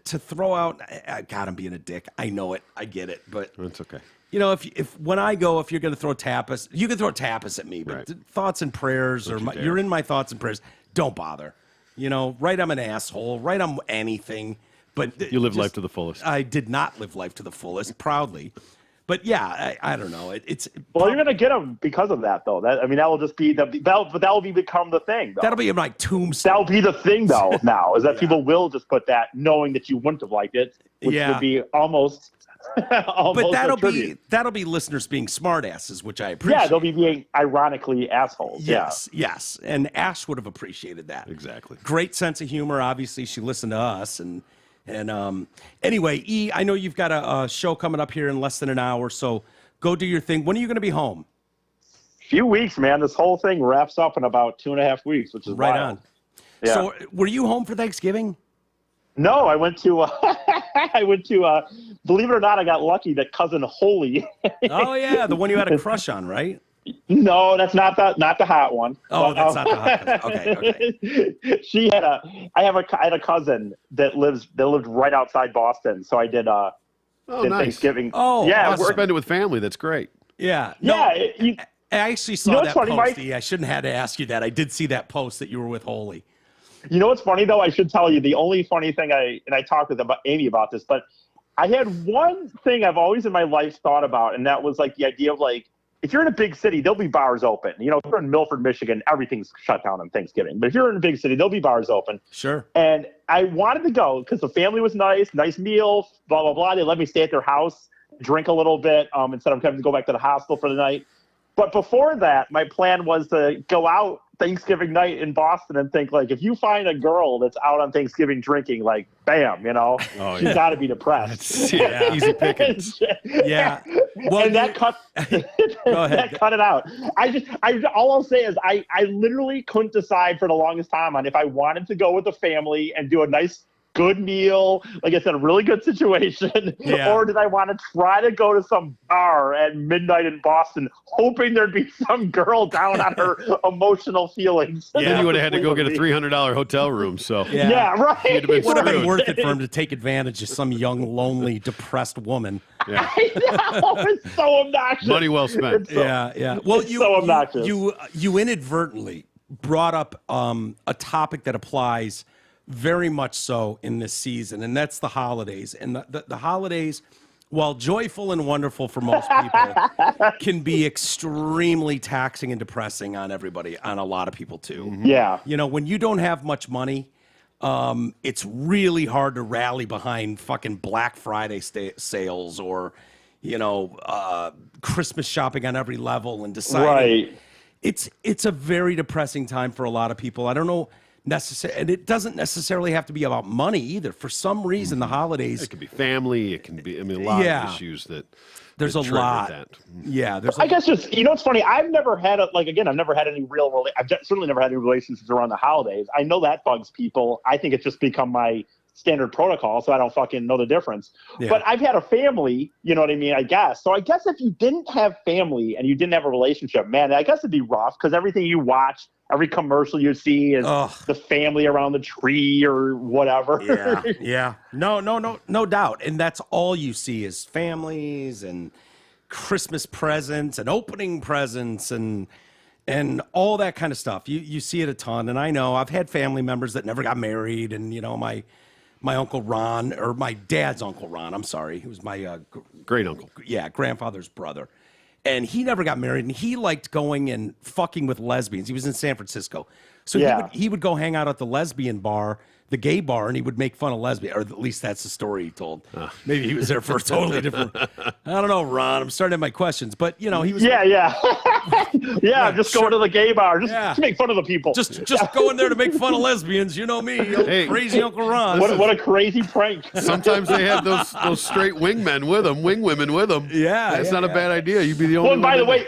throw out, God, I'm being a dick, I know it, I get it, but it's okay. If when I go, if you're going to throw tapas, you can throw tapas at me, but thoughts and prayers, you're in my thoughts and prayers, don't bother. Right, I'm an asshole. Right, I'm anything. But you live life to the fullest. I did not live life to the fullest, proudly. But I don't know. You're gonna get them because of that, though. That will just be that will become the thing. Though. That'll be my tombstone. That'll be the thing, though. Now is that people will just put that, knowing that you wouldn't have liked it, which would be almost. But that'll be listeners being smartasses, which I appreciate. Yeah, they'll be being ironically assholes. Yes, and Ash would have appreciated that. Exactly. Great sense of humor. Obviously, she listened to us, and anyway, E, I know you've got a show coming up here in less than an hour, so go do your thing. When are you going to be home? Few weeks, man. This whole thing wraps up in about 2.5 weeks, which is right wild. on. Yeah. So, were you home for Thanksgiving? No, I went to. Believe it or not, I got lucky that cousin Holy. Oh yeah, the one you had a crush on, right? No, that's not the hot one. Oh, that's not the hot one. Okay. She had I had a cousin that lived right outside Boston, so I did nice. Thanksgiving. Oh, yeah, spend it with family. That's great. Yeah. No, I actually saw that post. I shouldn't have had to ask you that. I did see that post that you were with Holy. You know what's funny, though? I should tell you the only funny thing I talked with Amy about this, but I had one thing I've always in my life thought about, and that was like the idea of like, if you're in a big city, there'll be bars open. If you're in Milford, Michigan, everything's shut down on Thanksgiving. But if you're in a big city, there'll be bars open. Sure. And I wanted to go because the family was nice meal, blah, blah, blah. They let me stay at their house, drink a little bit instead of having to go back to the hospital for the night. But before that, my plan was to go out Thanksgiving night in Boston and think, like, if you find a girl that's out on Thanksgiving drinking, like, bam, she's got to be depressed. Easy pickings. Yeah. Well, and that cut. Go ahead. That cut it out. All I'll say is I literally couldn't decide for the longest time on if I wanted to go with the family and do a nice good meal, like I said, a really good situation, or did I want to try to go to some bar at midnight in Boston, hoping there'd be some girl down on her emotional feelings? Then you would have had to go get a $300 hotel room. So right. It would have been worth it for him to take advantage of some young, lonely, depressed woman. Yeah. I know, it's so obnoxious. Money well spent. Well, so obnoxious. You inadvertently brought up a topic that applies very much so in this season, and that's the holidays. And the holidays, while joyful and wonderful for most people, can be extremely taxing and depressing on everybody, on a lot of people too. Yeah. You know, when you don't have much money, it's really hard to rally behind fucking Black Friday sales or, Christmas shopping on every level and deciding. Right. It's a very depressing time for a lot of people. I don't know and it doesn't necessarily have to be about money either. For some reason, the holidays. It could be family. It can be, a lot of issues that. There's a lot. Yeah. I guess just, it's funny. I've never had I've never had any I've certainly never had any relationships around the holidays. I know that bugs people. I think it's just become my standard protocol, so I don't fucking know the difference. Yeah. But I've had a family, you know what I mean, I guess. So I guess if you didn't have family and you didn't have a relationship, man, I guess it'd be rough because everything you watch, every commercial you see is the family around the tree or whatever. Yeah. No doubt. And that's all you see is families and Christmas presents and opening presents and all that kind of stuff. You see it a ton. And I know I've had family members that never got married, and my Uncle Ron, or my dad's Uncle Ron, I'm sorry. He was my great uncle. Yeah, grandfather's brother. And he never got married, and he liked going and fucking with lesbians. He was in San Francisco. So he would go hang out at the lesbian bar, the gay bar, and he would make fun of lesbians, or at least that's the story he told. Maybe he was there for a totally different. I don't know, Ron. I'm starting to have my questions, but he was. Yeah. Just going to the gay bar, just make fun of the people. Just go in there to make fun of lesbians. You know me, crazy Uncle Ron. What a crazy prank. Sometimes they have those straight wingmen with them, wing women with them. Yeah, that's not a bad idea. You'd be the only. Well, by the way,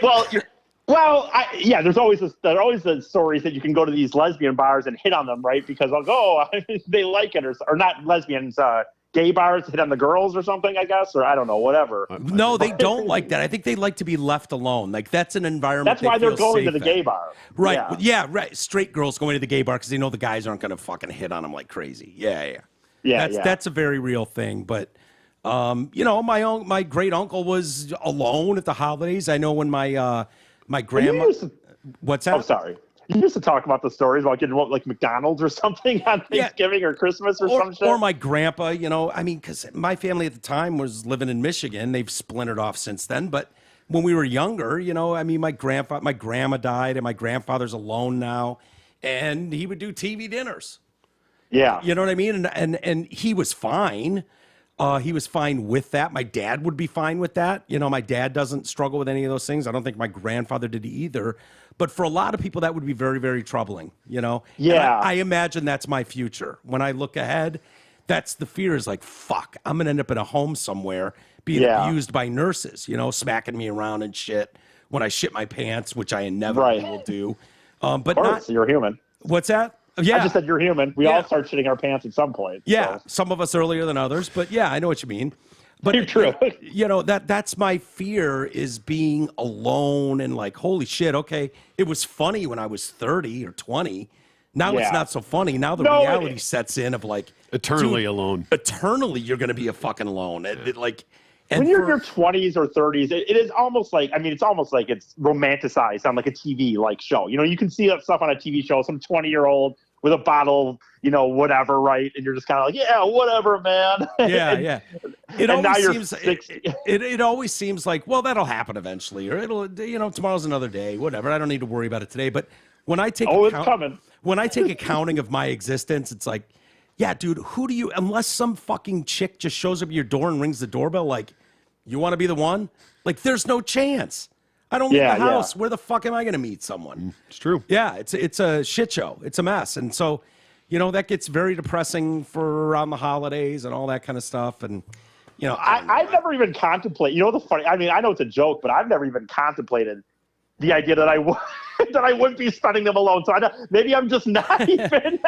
there's always the stories that you can go to these lesbian bars and hit on them, right? Because they like it, or not lesbians, gay bars hit on the girls or something, I guess, or I don't know, whatever. No, they don't like that. I think they like to be left alone. Like that's an environment. That's why they're going to the gay bar. Right. Yeah, right. Straight girls going to the gay bar because they know the guys aren't going to fucking hit on them like crazy. Yeah. That's a very real thing. But my great uncle was alone at the holidays. I know when my grandma. What's that? Oh, sorry. You used to talk about the stories about getting like McDonald's or something on Thanksgiving or Christmas or some shit. Or my grandpa, because my family at the time was living in Michigan. They've splintered off since then. But when we were younger, my grandma died, and my grandfather's alone now, and he would do TV dinners. Yeah. You know what I mean? And he was fine. He was fine with that. My dad would be fine with that. My dad doesn't struggle with any of those things. I don't think my grandfather did either. But for a lot of people, that would be very, very troubling, Yeah. I imagine that's my future. When I look ahead, that's the fear is like, fuck, I'm going to end up in a home somewhere being abused by nurses, smacking me around and shit when I shit my pants, which I inevitably will do. But you're human. What's that? Yeah. I just said you're human. We all start shitting our pants at some point. Yeah, so. Some of us earlier than others, but yeah, I know what you mean. But you're true. That's my fear is being alone and like, holy shit, okay, it was funny when I was 30 or 20. Now it's not so funny. Now the reality sets in of like eternally alone. Eternally, you're going to be a fucking alone. When you're in your 20s or 30s, it is almost like, it's almost like it's romanticized on like a TV like show. You can see that stuff on a TV show, some 20-year-old with a bottle, whatever, right? And you're just kind of like, yeah, whatever, man. Yeah. It always seems like, well, that'll happen eventually, or it'll, tomorrow's another day, whatever. I don't need to worry about it today. But when I take it's coming. When I take accounting of my existence, it's like, yeah, dude, unless some fucking chick just shows up at your door and rings the doorbell, like, you want to be the one? Like, there's no chance. I don't leave the house. Where the fuck am I going to meet someone? It's true. Yeah, it's a shit show. It's a mess. And so, that gets very depressing for around the holidays and all that kind of stuff. And, I've never even contemplated, the funny, I know it's a joke, but I've never even contemplated the idea that I wouldn't be spending them alone. So maybe I'm just not even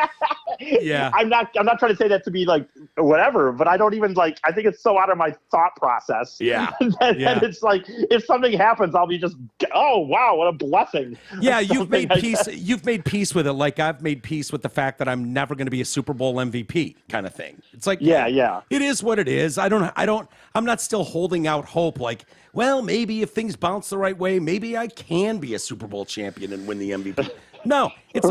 Yeah. I'm not trying to say that to be like whatever, but I don't even like, I think it's so out of my thought process. Yeah. that Yeah. it's like, if something happens, I'll be just, oh, wow, what a blessing. Yeah, you've made peace. You've made peace with it, like I've made peace with the fact that I'm never going to be a Super Bowl MVP, kind of thing. It's like, yeah, it is what it is. I'm not still holding out hope. Like, well, maybe if things bounce the right way, maybe I can be a Super Bowl champion and win the MVP. No, it's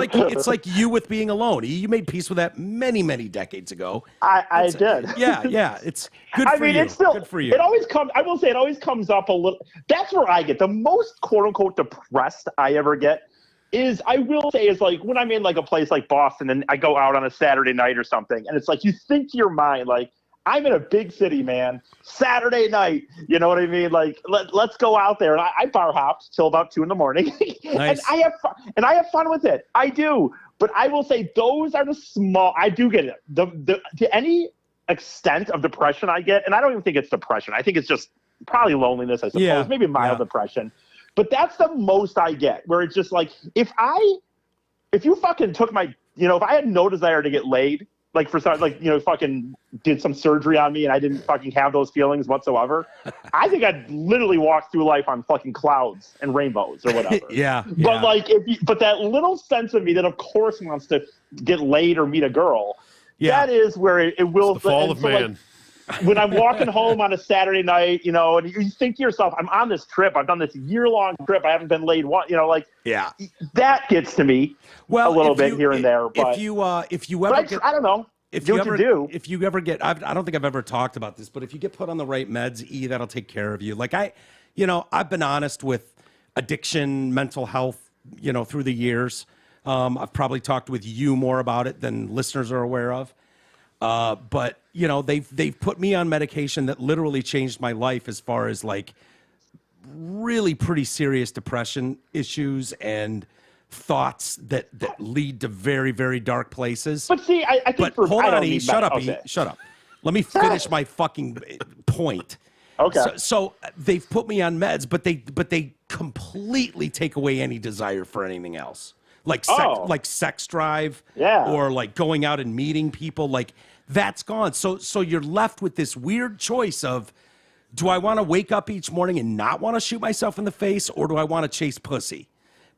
like you with being alone. You made peace with that many, many decades ago. I did. Yeah. It's good for you. It's still, good for you. It always comes, I will say it always comes up a little. That's where I get the most quote unquote depressed I ever get is, I will say, is like when I'm in like a place like Boston and I go out on a Saturday night or something. And it's like, you think to your mind, like, I'm in a big city, man. Saturday night, you know what I mean? Like, let's go out there. And I bar hopped till about 2 a.m. Nice. and I have fun with it. I do. But I will say those are the small. I do get it. To any extent of depression I get, and I don't even think it's depression. I think it's just probably loneliness. I suppose maybe mild depression. But that's the most I get. Where it's just like if you fucking took my, if I had no desire to get laid. Like for some, like, fucking did some surgery on me and I didn't fucking have those feelings whatsoever. I think I'd literally walk through life on fucking clouds and rainbows or whatever. Yeah. But like, but that little sense of me that of course wants to get laid or meet a girl, that is where it will. It's the fall of man. Like, when I'm walking home on a Saturday night, and you think to yourself, I'm on this trip. I've done this year-long trip. I haven't been laid once. That gets to me a little bit here and there. But if you ever get, I don't know. If do you what ever, you do. If you ever get, I don't think I've ever talked about this, but if you get put on the right meds, that'll take care of you. Like I've been honest with addiction, mental health, through the years. I've probably talked with you more about it than listeners are aware of. But they've put me on medication that literally changed my life as far as like really pretty serious depression issues and thoughts that lead to very, very dark places. But see, I think hold on, E, shut up. Let me finish my fucking point. Okay. So they've put me on meds, but they completely take away any desire for anything else. Like sex drive, or like going out and meeting people, like that's gone. So you're left with this weird choice of, do I want to wake up each morning and not want to shoot myself in the face, or do I want to chase pussy?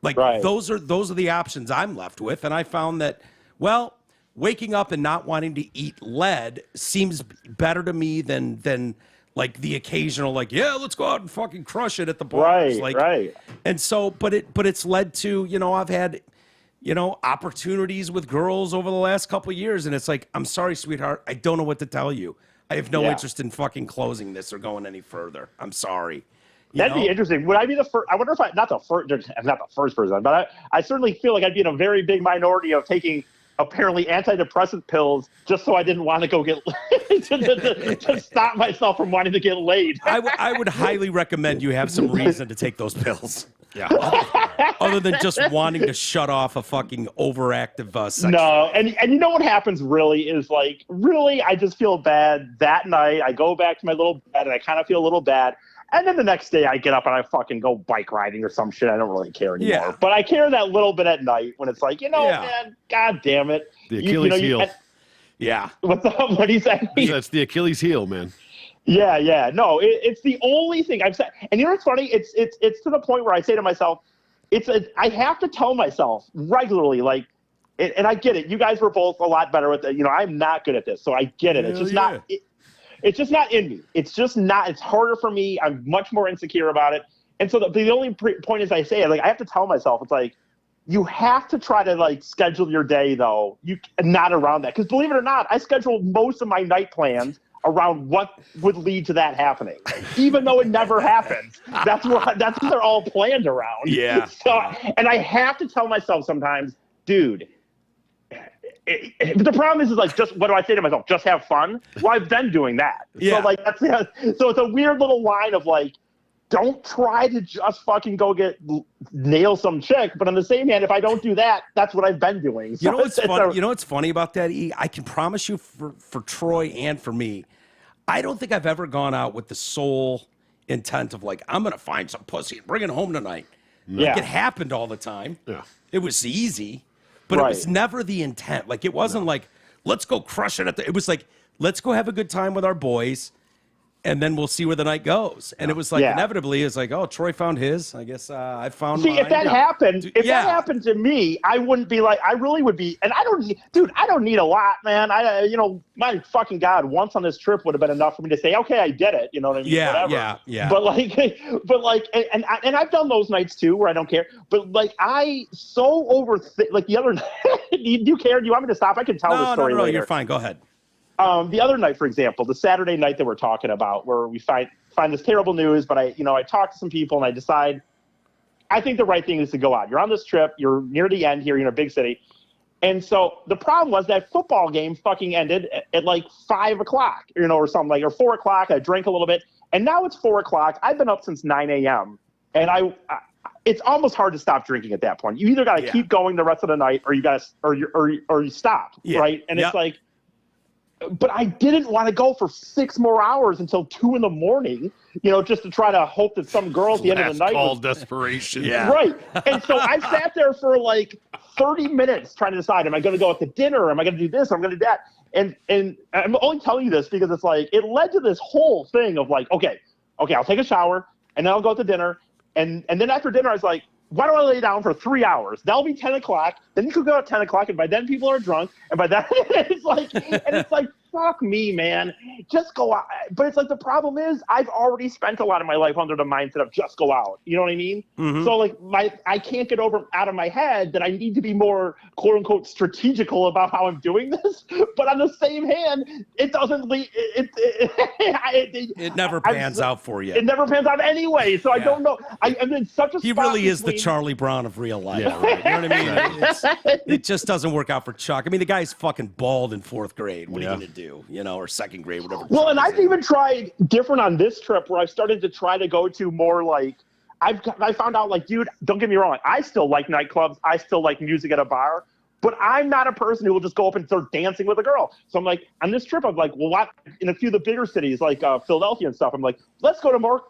Like those are the options I'm left with, and I found that, well, waking up and not wanting to eat lead seems better to me than like the occasional, like, yeah, let's go out and fucking crush it at the bars. Right. And so, but it's led to, I've had, opportunities with girls over the last couple of years. And it's like, I'm sorry, sweetheart. I don't know what to tell you. I have no interest in fucking closing this or going any further. I'm sorry. That'd be interesting. Would I be the first? I wonder if I'm not the first person, but I certainly feel like I'd be in a very big minority of taking apparently antidepressant pills just so I didn't want to go get to stop myself from wanting to get laid. I would highly recommend you have some reason to take those pills. Yeah. Other than just wanting to shut off a fucking overactive sex. No, and you know what happens really is like, really, I just feel bad that night. I go back to my little bed and I kind of feel a little bad. And then the next day I get up and I fucking go bike riding or some shit. I don't really care anymore. Yeah. But I care that little bit at night when it's like, man, God damn it. The Achilles heel. Yeah. What's up? What do you say? That's the Achilles heel, man. Yeah. No, it's the only thing I've said. And you know what's funny? It's to the point where I say to myself, I have to tell myself regularly, like, and I get it. You guys were both a lot better with it. I'm not good at this, so I get it. It's just not. It's just not in me. It's just not. It's harder for me. I'm much more insecure about it. And so the only point is I say, like, I have to tell myself, it's like, you have to try to like schedule your day though. Not around that, because believe it or not, I schedule most of my night plans around what would lead to that happening, even though it never happens. That's what they're all planned around. Yeah. So, and I have to tell myself sometimes, dude. The problem is like, just what do I say to myself? Just have fun. Well, I've been doing that. Yeah. So like so it's a weird little line of like, don't try to just fucking go nail some chick. But on the same hand, if I don't do that, that's what I've been doing. So you know what's funny about that, E? I can promise you for Troy and for me, I don't think I've ever gone out with the sole intent of like, I'm gonna find some pussy and bring it home tonight. Yeah. Like, it happened all the time. Yeah. It was easy. But it was never the intent. Like, it wasn't like, let's go crush it it was like, let's go have a good time with our boys, and then we'll see where the night goes. And it was like, inevitably, it's like, oh, Troy found his. I guess I found mine. See, if that happened, that happened to me, I wouldn't be like, I really would be. And I don't need a lot, man. My fucking God, once on this trip would have been enough for me to say, okay, I did it. You know what I mean? Yeah. But and I've done those nights too, where I don't care. But like, I so overthink. Like the other night, do you care? Do you want me to stop? I can tell the story later. You're fine. Go ahead. The other night, for example, the Saturday night that we're talking about, where we find this terrible news, but I talk to some people and I decide, I think the right thing is to go out. You're on this trip. You're near the end here. You're in a big city. And so the problem was that football game fucking ended at like 5 o'clock, or something like, or 4 o'clock. I drank a little bit, and now it's 4 o'clock. I've been up since 9 a.m. and it's almost hard to stop drinking at that point. You either got to keep going the rest of the night, or you stop, right? And it's like, but I didn't want to go for 6 more hours until 2 a.m, just to try to hope that some girl at the end of the night call desperation. Right. And so I sat there for like 30 minutes trying to decide, am I going to go out to dinner? Am I going to do this? I'm going to do that. And I'm only telling you this because it's like, it led to this whole thing of like, okay, I'll take a shower and then I'll go out to dinner. And then after dinner, I was like, why don't I lay down for 3 hours? That'll be 10 o'clock. Then you could go at 10 o'clock, and by then people are drunk. And by then it's like, fuck me, man. Just go out. But it's like, the problem is I've already spent a lot of my life under the mindset of just go out. You know what I mean? Mm-hmm. So like I can't get out of my head that I need to be more quote unquote strategical about how I'm doing this. But on the same hand, it doesn't lead. It never pans out for you. It never pans out anyway. So I don't know. I'm in such a He really is the Charlie Brown of real life. Yeah, right. You know what I mean? It just doesn't work out for Chuck. I mean, the guy's fucking bald in 4th grade. What are you going to do? Or 2nd grade, whatever. Well, and I've even tried different on this trip where I've started to try to go to more like, I found out like, dude, don't get me wrong. I still like nightclubs. I still like music at a bar. But I'm not a person who will just go up and start dancing with a girl. So I'm like, on this trip, I'm like, well, what? In a few of the bigger cities like Philadelphia and stuff, I'm like, let's go to more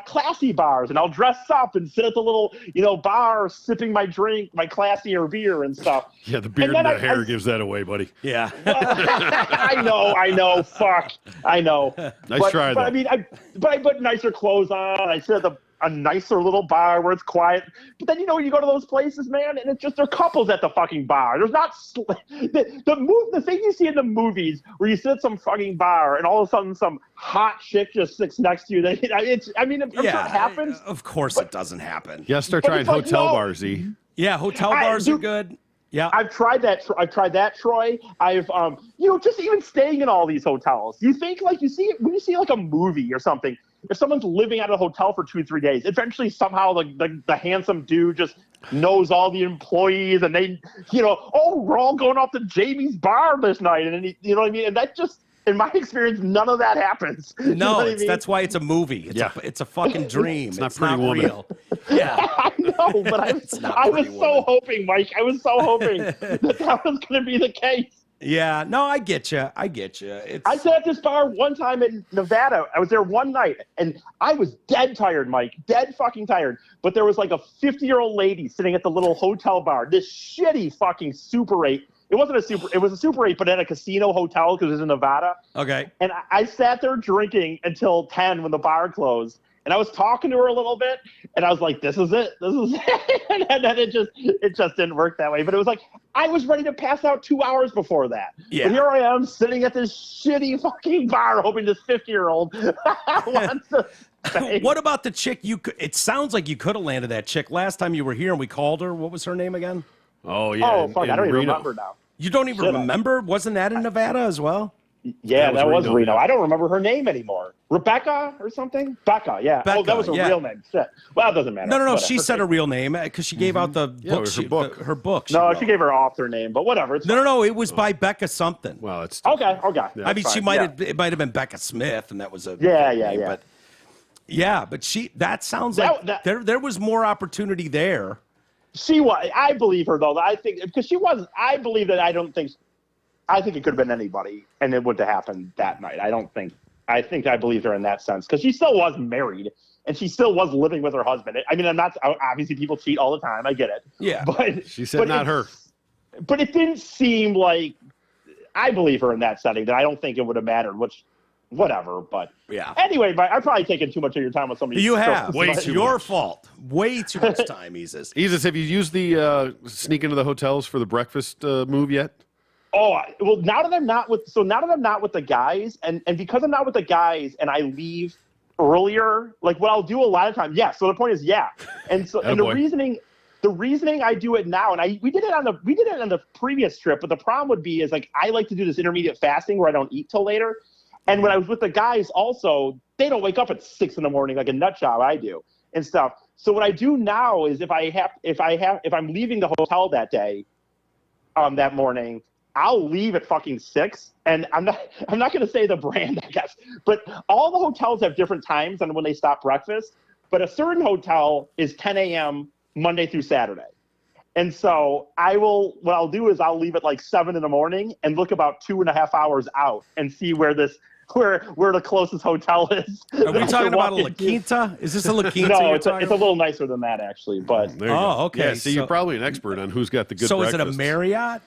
classy bars, and I'll dress up and sit at the little, bar, sipping my drink, my classier beer and stuff. Yeah, the beard and the hair gives that away, buddy. Yeah. I know. Fuck. I know. Nice try, though. I mean, I put nicer clothes on. I sit at a nicer little bar where it's quiet. But then, you go to those places, man, and it's just, there are couples at the fucking bar. There's not the thing you see in the movies where you sit at some fucking bar and all of a sudden some hot chick just sits next to you. I'm sure it happens. Of course it doesn't happen. Yeah, start trying hotel bars, E. Yeah, hotel bars are good. Yeah, I've tried that. Troy. I've just even staying in all these hotels. You think like when you see like a movie or something. If someone's living at a hotel for 2-3 days, eventually somehow the handsome dude just knows all the employees, and they, we're all going off to Jamie's bar this night, and then you know what I mean. And that just, in my experience, none of that happens. No, that's why it's a movie. It's a fucking dream. It's not Pretty Woman. Real. Yeah, I know, but I was so hoping, Mike. I was so hoping that was going to be the case. Yeah, no, I get you. I sat at this bar one time in Nevada. I was there one night, and I was dead tired, Mike. Dead fucking tired. But there was like a 50-year-old lady sitting at the little hotel bar. This shitty fucking Super 8. It was a Super 8, but at a casino hotel because it was in Nevada. Okay. And I sat there drinking until 10 when the bar closed. And I was talking to her a little bit, and I was like, this is it. And then it just didn't work that way. But it was like, I was ready to pass out 2 hours before that. Yeah. But here I am sitting at this shitty fucking bar hoping this 50-year-old wants to stay. What about the chick it sounds like you could have landed that chick last time you were here and we called her. What was her name again? Oh, yeah. Oh, fuck, I don't even remember now. You don't even remember? Wasn't that in Nevada as well? Yeah, that was Reno. I don't remember her name anymore. Rebecca or something? Becca, yeah. Becca, that was her real name. Shit. Well, it doesn't matter. No. She said her real name because she gave out the book. Her book. She gave her author name, but whatever. No. It was by Becca something. Well, it's okay. Yeah, I mean, she might have. It might have been Becca Smith, and that was a name, But that sounds like there was more opportunity there. She was. I believe her though. I think because she was. I believe that. I think it could have been anybody, and it wouldn't have happened that night. I believe her in that sense because she still was married and she still was living with her husband. I mean, obviously people cheat all the time. I get it. Yeah, but she said not her. but it didn't seem like I believe her in that setting. That I don't think it would have mattered. Which, whatever. But Yeah. Anyway, I've probably taken too much of your time with somebody. You have. Way It's too your much. fault. Way too much time, Isis. Isis, have you used the sneak into the hotels for the breakfast move yet? Oh well, now that I'm not with the guys, and because I'm not with the guys, and I leave earlier, like what I'll do a lot of times. Yeah. So the point is, yeah, and so and the reasoning I do it now, and we did it on the previous trip, but the problem would be is like I like to do this intermediate fasting where I don't eat till later, and when I was with the guys, also they don't wake up at 6 a.m. like a nut job I do and stuff. So what I do now is if I'm leaving the hotel that day, that morning. I'll leave at fucking 6, and I'm not going to say the brand, I guess, but all the hotels have different times on when they stop breakfast. But a certain hotel is 10 a.m. Monday through Saturday, and so what I'll do is I'll leave at like 7 in the morning and look about 2.5 hours out and see where the closest hotel is. Are we talking about a La Quinta? Is this a La Quinta? No, it's a little nicer than that actually. But There you go. okay. Yeah, see, you're probably an expert on who's got the good So is breakfast. it a Marriott?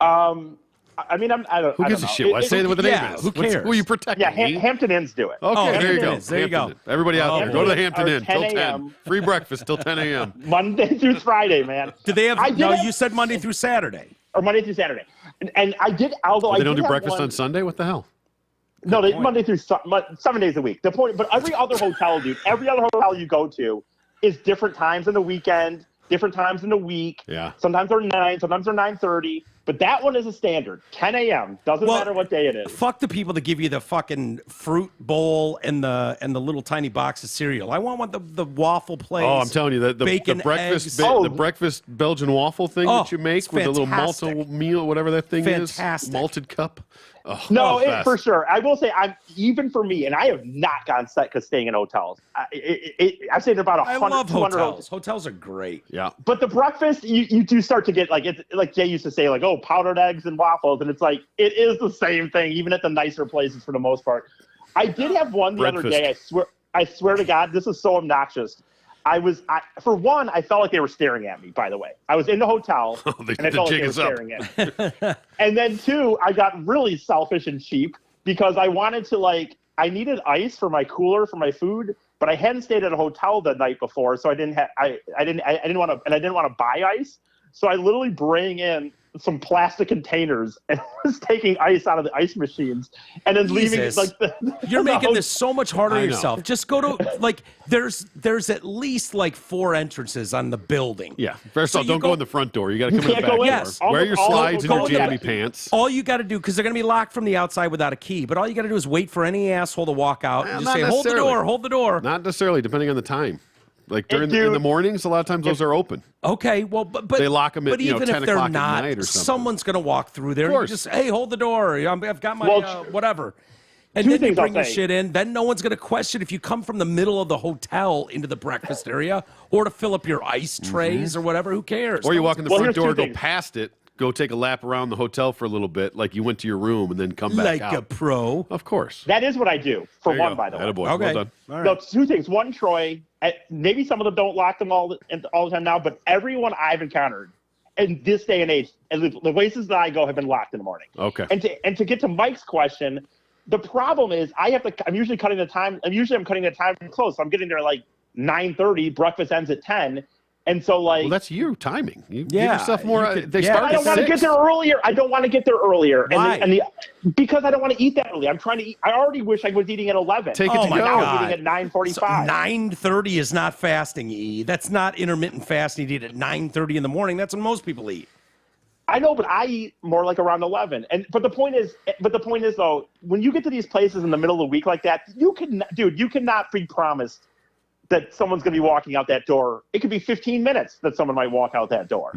I mean, I don't. Who gives a shit? Why say what the yeah, name is? who cares? Who are you protecting? Yeah, me? Hampton Inns do it. Okay, there you Hampton go. Inns, there you go. Hampton Inn. Everybody out there, Oh, go to the boy. Hampton Or Inn till 10 10. a.m. Free breakfast till 10 a.m. Monday through Friday, man. Do they have? I did No, have- you said Monday through Saturday. Or Monday through Saturday, and I did. Although I They don't did do have breakfast one- on Sunday? What the hell? No, Monday through 7 days a week. The point, but every other hotel, dude, every other hotel you go to is different times in the weekend, different times in the week. Yeah. Sometimes they're 9, sometimes they're 9:30. But that one is a standard, 10 a.m. Doesn't matter what day it is. Fuck the people that give you the fucking fruit bowl and the little tiny box of cereal. I want the waffle place. Oh, I'm telling you, the bacon, breakfast eggs. the breakfast Belgian waffle thing Oh, that you make it's with a little fantastic. malted meal, whatever that thing Fantastic. is. Malted cup. Oh, No, best. for sure. I will say, even for me, and I have not gotten set because staying in hotels. I've stayed in about I 100, love 200 hotels. Hotels are great. Yeah. But the breakfast, you do start to get it's like Jay used to say, like, oh, powdered eggs and waffles, and it's like it is the same thing, even at the nicer places for the most part. I did have one the other day. I swear to God, this is so obnoxious. For one, I felt like they were staring at me. By the way, I was in the hotel and I felt like they were staring at me. And then two, I got really selfish and cheap because I wanted to I needed ice for my cooler for my food, but I hadn't stayed at a hotel the night before, so I didn't want to buy ice. So I literally bring in some plastic containers and was taking ice out of the ice machines and then leaving it Jesus. You're making this so much harder on yourself. Just go to there's at least 4 entrances on the building. Yeah. First So of all, you don't go in the front door. You got to come in the can't back go door. in. Yes. Wear your All the- slides and all your the- jammy pants. All you got to do, because they're going to be locked from the outside without a key, but all you got to do is wait for any asshole to walk out and just not say, hold the necessarily. door, hold the door. Not necessarily, depending on the time. Like Hey, in dude. the mornings, a lot of times those are open. Okay, well, but They lock 'em at, but even 10 if they're o'clock at not, night or something. someone's going to walk through there. Of And course. just, hey, hold the door. I've got my Well, whatever. And two then you things I'll bring your say. shit in. Then no one's going to question if you come from the middle of the hotel into the breakfast area or to fill up your ice trays or whatever. Who cares? Or you No walk in the Well, front here's door, two go things. past it, go take a lap around the hotel for a little bit, like you went to your room, and then come back like out. a pro. Of course. That is what I do, for There you one, go. by the way. Attaboy. Okay. Well done. All right. No, two things. One, Troy, maybe some of them don't lock them all the time now, but everyone I've encountered in this day and age, and the places that I go have been locked in the morning. Okay. And to get to Mike's question, the problem is I'm usually cutting the time close. So I'm getting there 9:30, breakfast ends at 10. And so Well, that's you timing. You give Yeah, yourself more. you could- They yeah. start I at don't want to 6. get there earlier. I don't want to get there earlier. Why? Because I don't want to eat that early. I'm trying to eat. I already wish I was eating at 11. Take it Oh to my go. Now God. I'm eating at 9:45. 9:30 is not fasting, E. That's not intermittent fasting. You eat at 9:30 in the morning. That's when most people eat. I know, but I eat more like around 11. But the point is though, when you get to these places in the middle of the week like that, you cannot be promised that someone's going to be walking out that door. It could be 15 minutes that someone might walk out that door.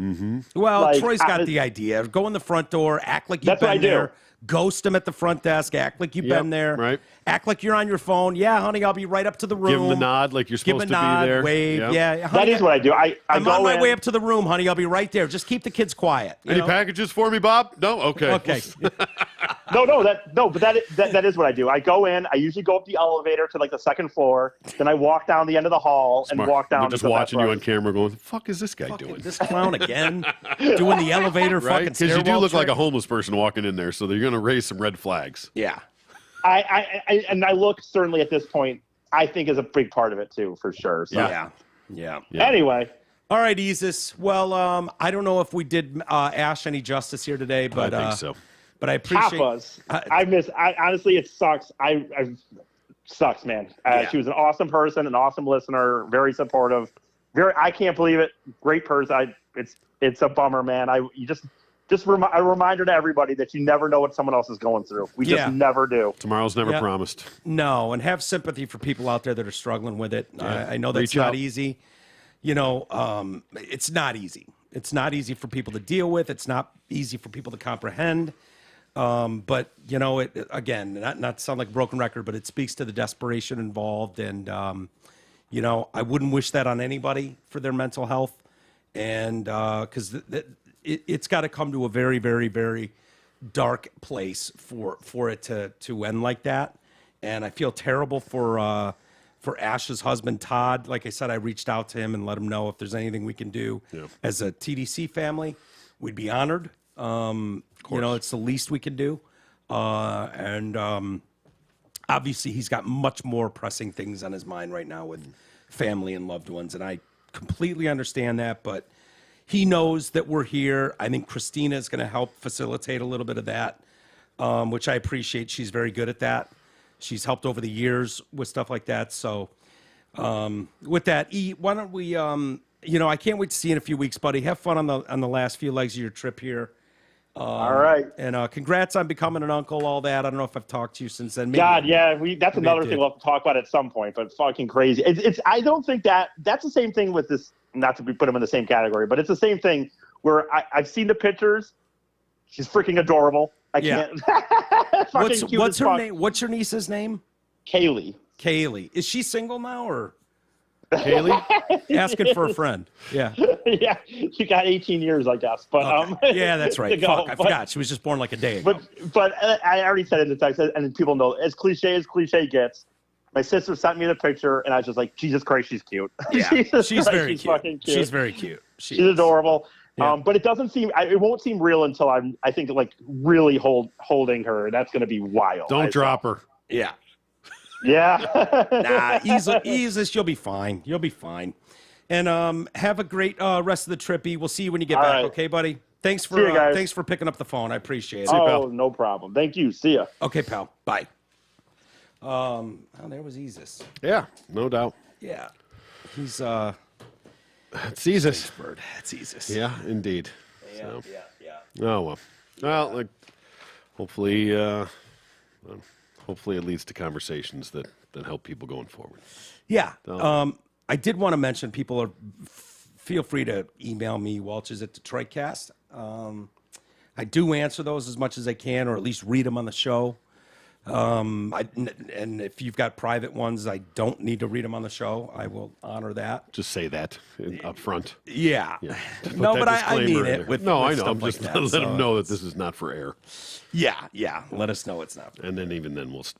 Well, Troy's got the idea. Go in the front door, act like you've That's what I been do. there. Ghost them at the front desk, act like you've Yep, been there. right. Act like you're on your phone. Yeah, honey, I'll be right up to the room. Give them the nod like you're Give supposed a to nod, be there. wave. Yep. Yeah, That honey, is what I do. I'm I'm go on my in. way up to the room, honey. I'll be right there. Just keep the kids quiet. you Any know? packages for me, Bob? No? Okay. Okay. but that is what I do. I go in. I usually go up the elevator to like the second floor. Then I walk down the end of the hall and walk down. We're just watching you on camera, going, "The fuck is this guy doing? This clown again, doing the elevator, Right? fucking." Because you do look trick. like a homeless person walking in there, so they're going to raise some red flags. Yeah. I look certainly at this point. I think is a big part of it too, for sure. So. Yeah. Anyway. All right, Isis. Well, I don't know if we did Ash any justice here today, but I think so. But I appreciate. Honestly, it sucks. Sucks, man. She was an awesome person, an awesome listener, very supportive. I can't believe it. Great person. It's a bummer, man. Just a reminder to everybody that you never know what someone else is going through. We just never do. Tomorrow's never promised. No, and have sympathy for people out there that are struggling with it. Yeah. I know that's not easy. You know, it's not easy. It's not easy for people to deal with. It's not easy for people to comprehend. But you know, again, not to sound like a broken record, but it speaks to the desperation involved. And you know, I wouldn't wish that on anybody for their mental health. And because it's got to come to a very, very, very dark place for it to end like that. And I feel terrible for Ash's husband, Todd. Like I said, I reached out to him and let him know if there's anything we can do as a TDC family. We'd be honored. You know, it's the least we can do. And obviously he's got much more pressing things on his mind right now with family and loved ones. And I completely understand that, but he knows that we're here. I think Christina is going to help facilitate a little bit of that, which I appreciate. She's very good at that. She's helped over the years with stuff like that. So with that, why don't we, you know, I can't wait to see you in a few weeks, buddy. Have fun on the last few legs of your trip here. All right. And congrats on becoming an uncle, all that. I don't know if I've talked to you since then. That's another thing we'll have to talk about at some point, but fucking crazy. I don't think that's the same thing with this, not to put them in the same category, but it's the same thing where I've seen the pictures. She's freaking adorable. I can't. What's her name? What's your niece's name? Kaylee. Kaylee. Is she single now or? Kaylee? Asking for a friend. Yeah. Yeah. She got 18 years, I guess. But yeah, that's right. Fuck, I forgot. She was just born like a day ago. But I already said it in the text, and people know as cliche gets. My sister sent me the picture, and I was just like, Jesus Christ, she's cute. Yeah, she's very cute. Fucking cute. She's very cute. She's adorable. Yeah. But it doesn't seem. It won't seem real until I think like really holding her. That's going to be wild. Don't drop her. Yeah. Yeah. Nah, easy. You'll be fine. You'll be fine. And have a great rest of the trip. We'll see you when you get back. Right. Okay, buddy. Thanks for picking up the phone. I appreciate it. Oh, no problem. Thank you. See ya. Okay, pal. Bye. Oh, there was Isis. Yeah, no doubt. Yeah. He's It's Isis. Bird. It's Isis. Yeah, indeed. Yeah, so. yeah. Oh well. Like hopefully it leads to conversations that help people going forward. Yeah. I did want to mention feel free to email me, Welch's at DetroitCast. I do answer those as much as I can, or at least read them on the show. And if you've got private ones, I don't need to read them on the show. I will honor that. Just say that up front. Yeah. No, but I mean it. I know. I'm just let them know that this is not for air. Yeah. Let us know it's not for air. And then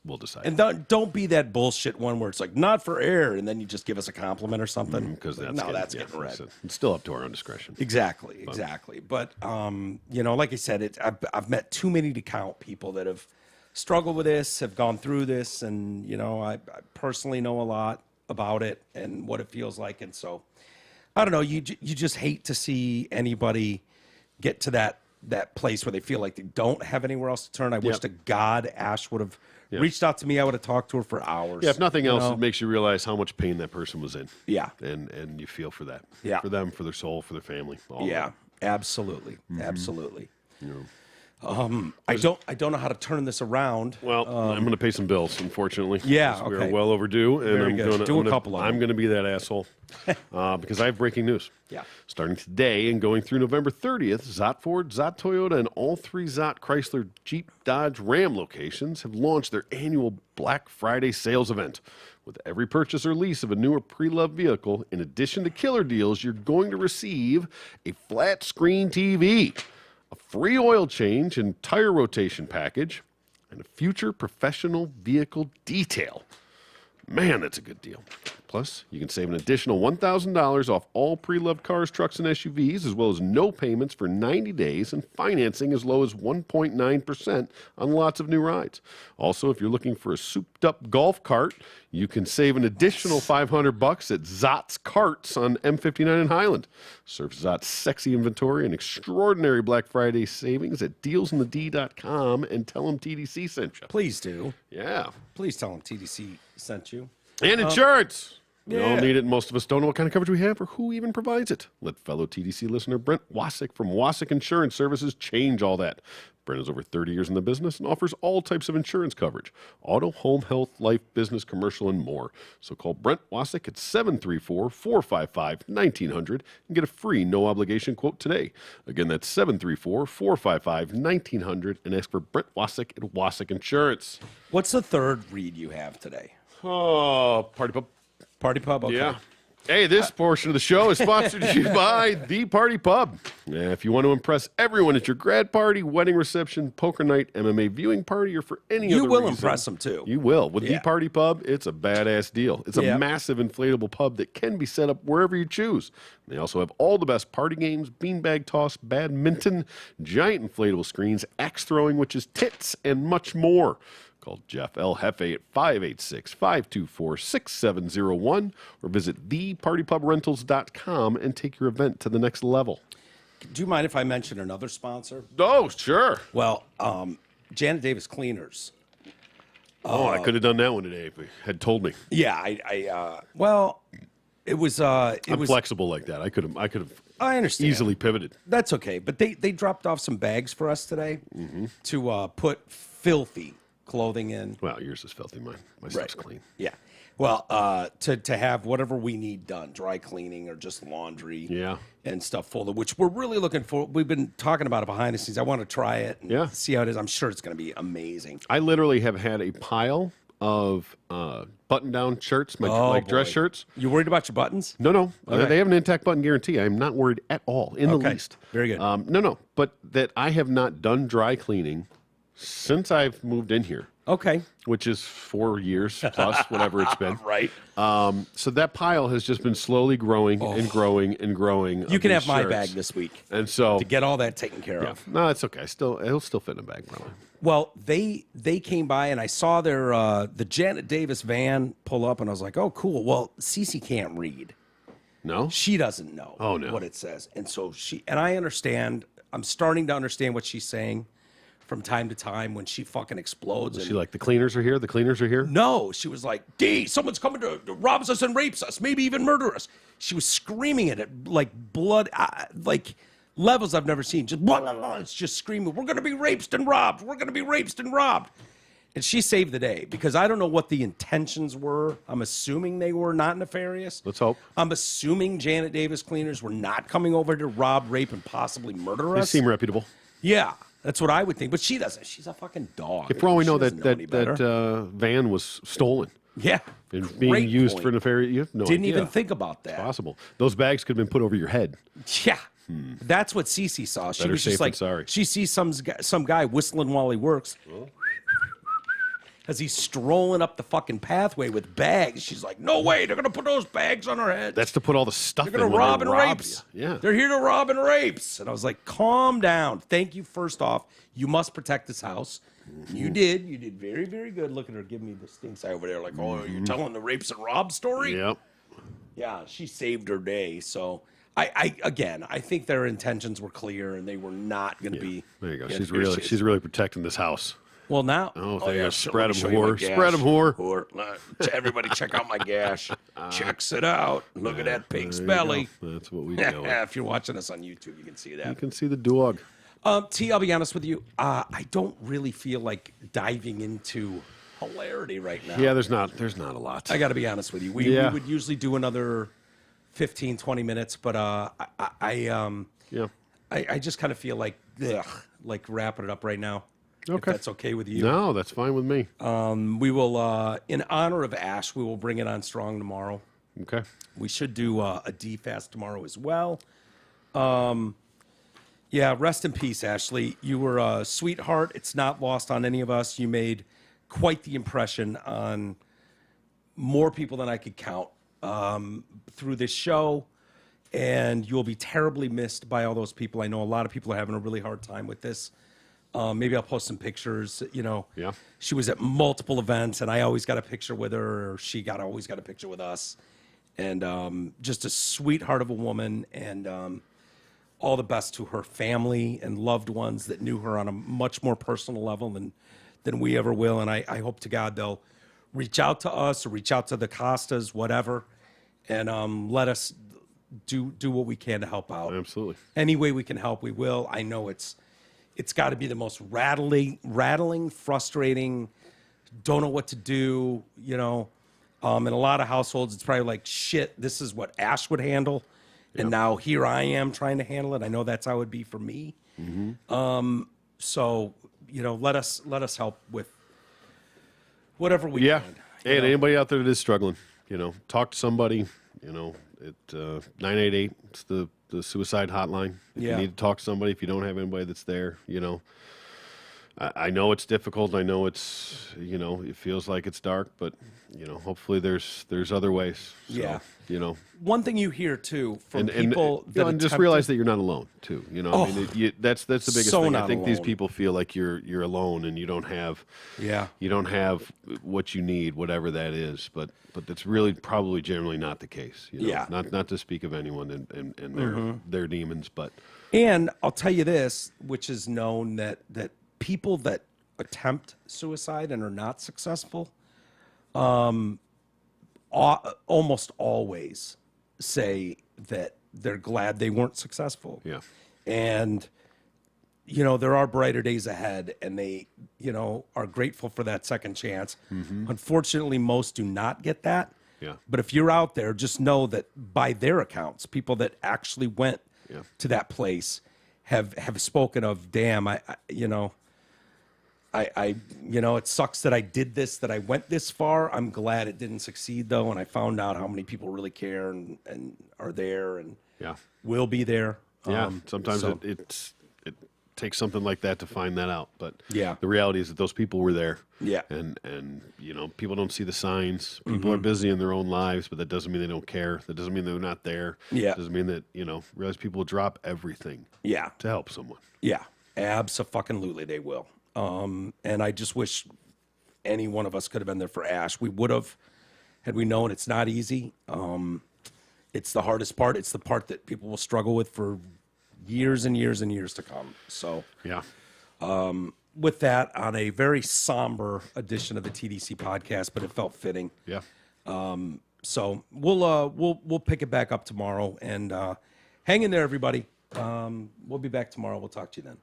we'll decide. And don't be that bullshit one where it's like not for air, and then you just give us a compliment or something. Because that's getting read. It's still up to our own discretion. Exactly. But like I said, I've met too many to count people that have struggled with this, have gone through this, and I personally know a lot about it and what it feels like. And so I don't know, you just hate to see anybody get to that place where they feel like they don't have anywhere else to turn. I wish to God Ash would have reached out to me. I would have talked to her for hours. Yeah, if nothing else, it makes you realize how much pain that person was in. Yeah. And you feel for that. Yeah. For them, for their soul, for their family. All that. Absolutely. Mm-hmm. Absolutely. I don't know how to turn this around. Well, I'm going to pay some bills, unfortunately. Yeah, we are well overdue, and I'm going to be that asshole because I have breaking news. Yeah. Starting today and going through November 30th, Zott Ford, Zott Toyota, and all 3 Zott Chrysler Jeep Dodge Ram locations have launched their annual Black Friday sales event. With every purchase or lease of a new or pre-loved vehicle, in addition to killer deals, you're going to receive a flat screen TV, a free oil change and tire rotation package, and a future professional vehicle detail. Man, that's a good deal. Plus, you can save an additional $1,000 off all pre-loved cars, trucks, and SUVs, as well as no payments for 90 days and financing as low as 1.9% on lots of new rides. Also, if you're looking for a souped-up golf cart, you can save an additional $500 at Zot's Carts on M59 in Highland. Surf Zot's sexy inventory and extraordinary Black Friday savings at dealsinthed.com and tell them TDC sent you. Please do. Yeah. Please tell them TDC sent you. And insurance. We all yeah. need it, and most of us don't know what kind of coverage we have or who even provides it. Let fellow TDC listener Brent Wasik from Wasik Insurance Services change all that. Brent has over 30 years in the business and offers all types of insurance coverage. Auto, home, health, life, business, commercial, and more. So call Brent Wasik at 734-455-1900 and get a free no-obligation quote today. Again, that's 734-455-1900 and ask for Brent Wasik at Wasik Insurance. What's the third read you have today? Oh, Party Pub. Party Pub? Okay. Yeah. Hey, this portion of the show is sponsored to you by The Party Pub. If you want to impress everyone at your grad party, wedding reception, poker night, MMA viewing party, or for any other You will reason, impress them, too. You will. With Yeah. The Party Pub, it's a badass deal. It's a Yeah. massive inflatable pub that can be set up wherever you choose. They also have all the best party games, beanbag toss, badminton, giant inflatable screens, axe throwing, which is tits, and much more. Call Jeff L. Hefe at 586-524-6701 or visit thepartypubrentals.com and take your event to the next level. Do you mind if I mention another sponsor? Oh, sure. Well, Janet Davis Cleaners. I could have done that one today if you had told me. Yeah, well, it was. I'm flexible like that. I could have I understand. easily pivoted. That's okay. But they dropped off some bags for us today to put filthy clothing in. Well, yours is filthy. My stuff's clean. Yeah. Well, to have whatever we need done, dry cleaning or just laundry, Yeah. and stuff folded, which we're really looking for. We've been talking about it behind the scenes. I want to try it and Yeah. see how it is. I'm sure it's going to be amazing. I literally have had a pile of button-down shirts, dress boy. shirts. You worried about your buttons? No. Okay. They have an intact button guarantee. I'm not worried at all, in the Okay. least. Very good. No. But that I have not done dry cleaning since I've moved in here, Okay. which is 4 years plus, whatever it's been. Right. So that pile has just been slowly growing and growing and growing. You can have my bag this week And so, to get all that taken care of. no, it's okay. It'll still fit in a bag, probably. Well, they came by and I saw their the Janet Davis van pull up and I was like, oh, cool. Well, Cece can't read. No? She doesn't know no. what it says. And so I understand. I'm starting to understand what she's saying from time to time when she fucking explodes. She like, the cleaners are here? The cleaners are here? No, she was like, D, someone's coming to rob us and rapes us, maybe even murder us. She was screaming it at like blood, like levels I've never seen. Just blah, blah, blah. It's just screaming, we're going to be raped and robbed. We're going to be raped and robbed. And she saved the day because I don't know what the intentions were. I'm assuming they were not nefarious. Let's hope. I'm assuming Janet Davis Cleaners were not coming over to rob, rape, and possibly murder They us. seem reputable. Yeah, that's what I would think. But she doesn't. She's a fucking dog. For all we She know, doesn't know any better. that van was stolen Yeah. and being Great used point. for nefarious. You have no Didn't idea. even think about that. Possible. Those bags could have been put over your head. Yeah. That's what Cece saw. She Better was safe just than like, sorry. she sees some guy whistling while he works. As he's strolling up the fucking pathway with bags. She's like, no way, they're going to put those bags on our heads. That's to put all the stuff They're going in to when rob they and rob rapes. you. Yeah. They're here to rob and rapes. And I was like, calm down. Thank you, first off. You must protect this house. You did. You did very, very good. Look at her giving me the stinks eye over there. Like, oh, you're telling the rapes and rob story? Yep. Yeah, she saved her day. So, I think their intentions were clear and they were not going to be. There you go. Yeah, She's really protecting this house. Well, now. Oh, there you go. so Spread let me 'em, show you my whore. gash. Spread 'em, whore. Everybody check out my gash. Checks it out. Look at that pig's There you belly. go. That's what we do. If you're watching us on YouTube, you can see You that. can see the dog. T, I'll be honest with you. I don't really feel like diving into hilarity right now. Yeah, there's not a lot. I got to be honest with you. We Yeah. would usually do another 15, 20 minutes, but Yeah. I just kind of feel like wrapping it up right now. Okay. If that's okay with you. No, that's fine with me. We will, in honor of Ash, we will bring it on strong tomorrow. Okay. We should do a DFast tomorrow as well. Yeah, rest in peace, Ashley. You were a sweetheart. It's not lost on any of us. You made quite the impression on more people than I could count through this show, and you'll be terribly missed by all those people. I know a lot of people are having a really hard time with this. Maybe I'll post some pictures. Yeah. She was at multiple events, and I always got a picture with her, or she always got a picture with us. And just a sweetheart of a woman, and all the best to her family and loved ones that knew her on a much more personal level than we ever will. And I hope to God they'll reach out to us or reach out to the Costas, whatever, and let us do what we can to help out. Absolutely. Any way we can help, we will. I know it's got to be the most rattling, frustrating, don't know what to do, In a lot of households, it's probably like, shit, this is what Ash would handle. And now here I am trying to handle it. I know that's how it would be for me. Mm-hmm. So, let us help with whatever we can. Hey, and anybody out there that is struggling, talk to somebody, at 988, it's the suicide hotline. If you need to talk to somebody, if you don't have anybody that's there, I know it's difficult. I know it's, it feels like it's dark, but, hopefully there's other ways. So, One thing you hear too from people that and just realize that you're not alone too. That's the biggest thing. I think these people feel like you're alone and you don't have what you need, whatever that is. But that's really probably generally not the case. Not to speak of anyone and their demons, but. And I'll tell you this, which is known that people that attempt suicide and are not successful, almost always say that they're glad they weren't successful. Yeah. And, there are brighter days ahead, and they, are grateful for that second chance. Mm-hmm. Unfortunately, most do not get that. Yeah. But if you're out there, just know that by their accounts, people that actually went to that place have spoken of, damn, it sucks that I did this, that I went this far. I'm glad it didn't succeed, though, and I found out how many people really care and are there and will be there. Sometimes it takes something like that to find that out, but the reality is that those people were there. And people don't see the signs. People are busy in their own lives, but that doesn't mean they don't care. That doesn't mean they're not there. It doesn't mean that realize people will drop everything. To help someone. Abso-fucking-lutely they will. And I just wish any one of us could have been there for Ash. We would have, had we known. It's not easy. It's the hardest part. It's the part that people will struggle with for years and years and years to come. So, with that, on a very somber edition of the TDC podcast, but it felt fitting. So we'll pick it back up tomorrow, and hang in there, everybody. We'll be back tomorrow. We'll talk to you then.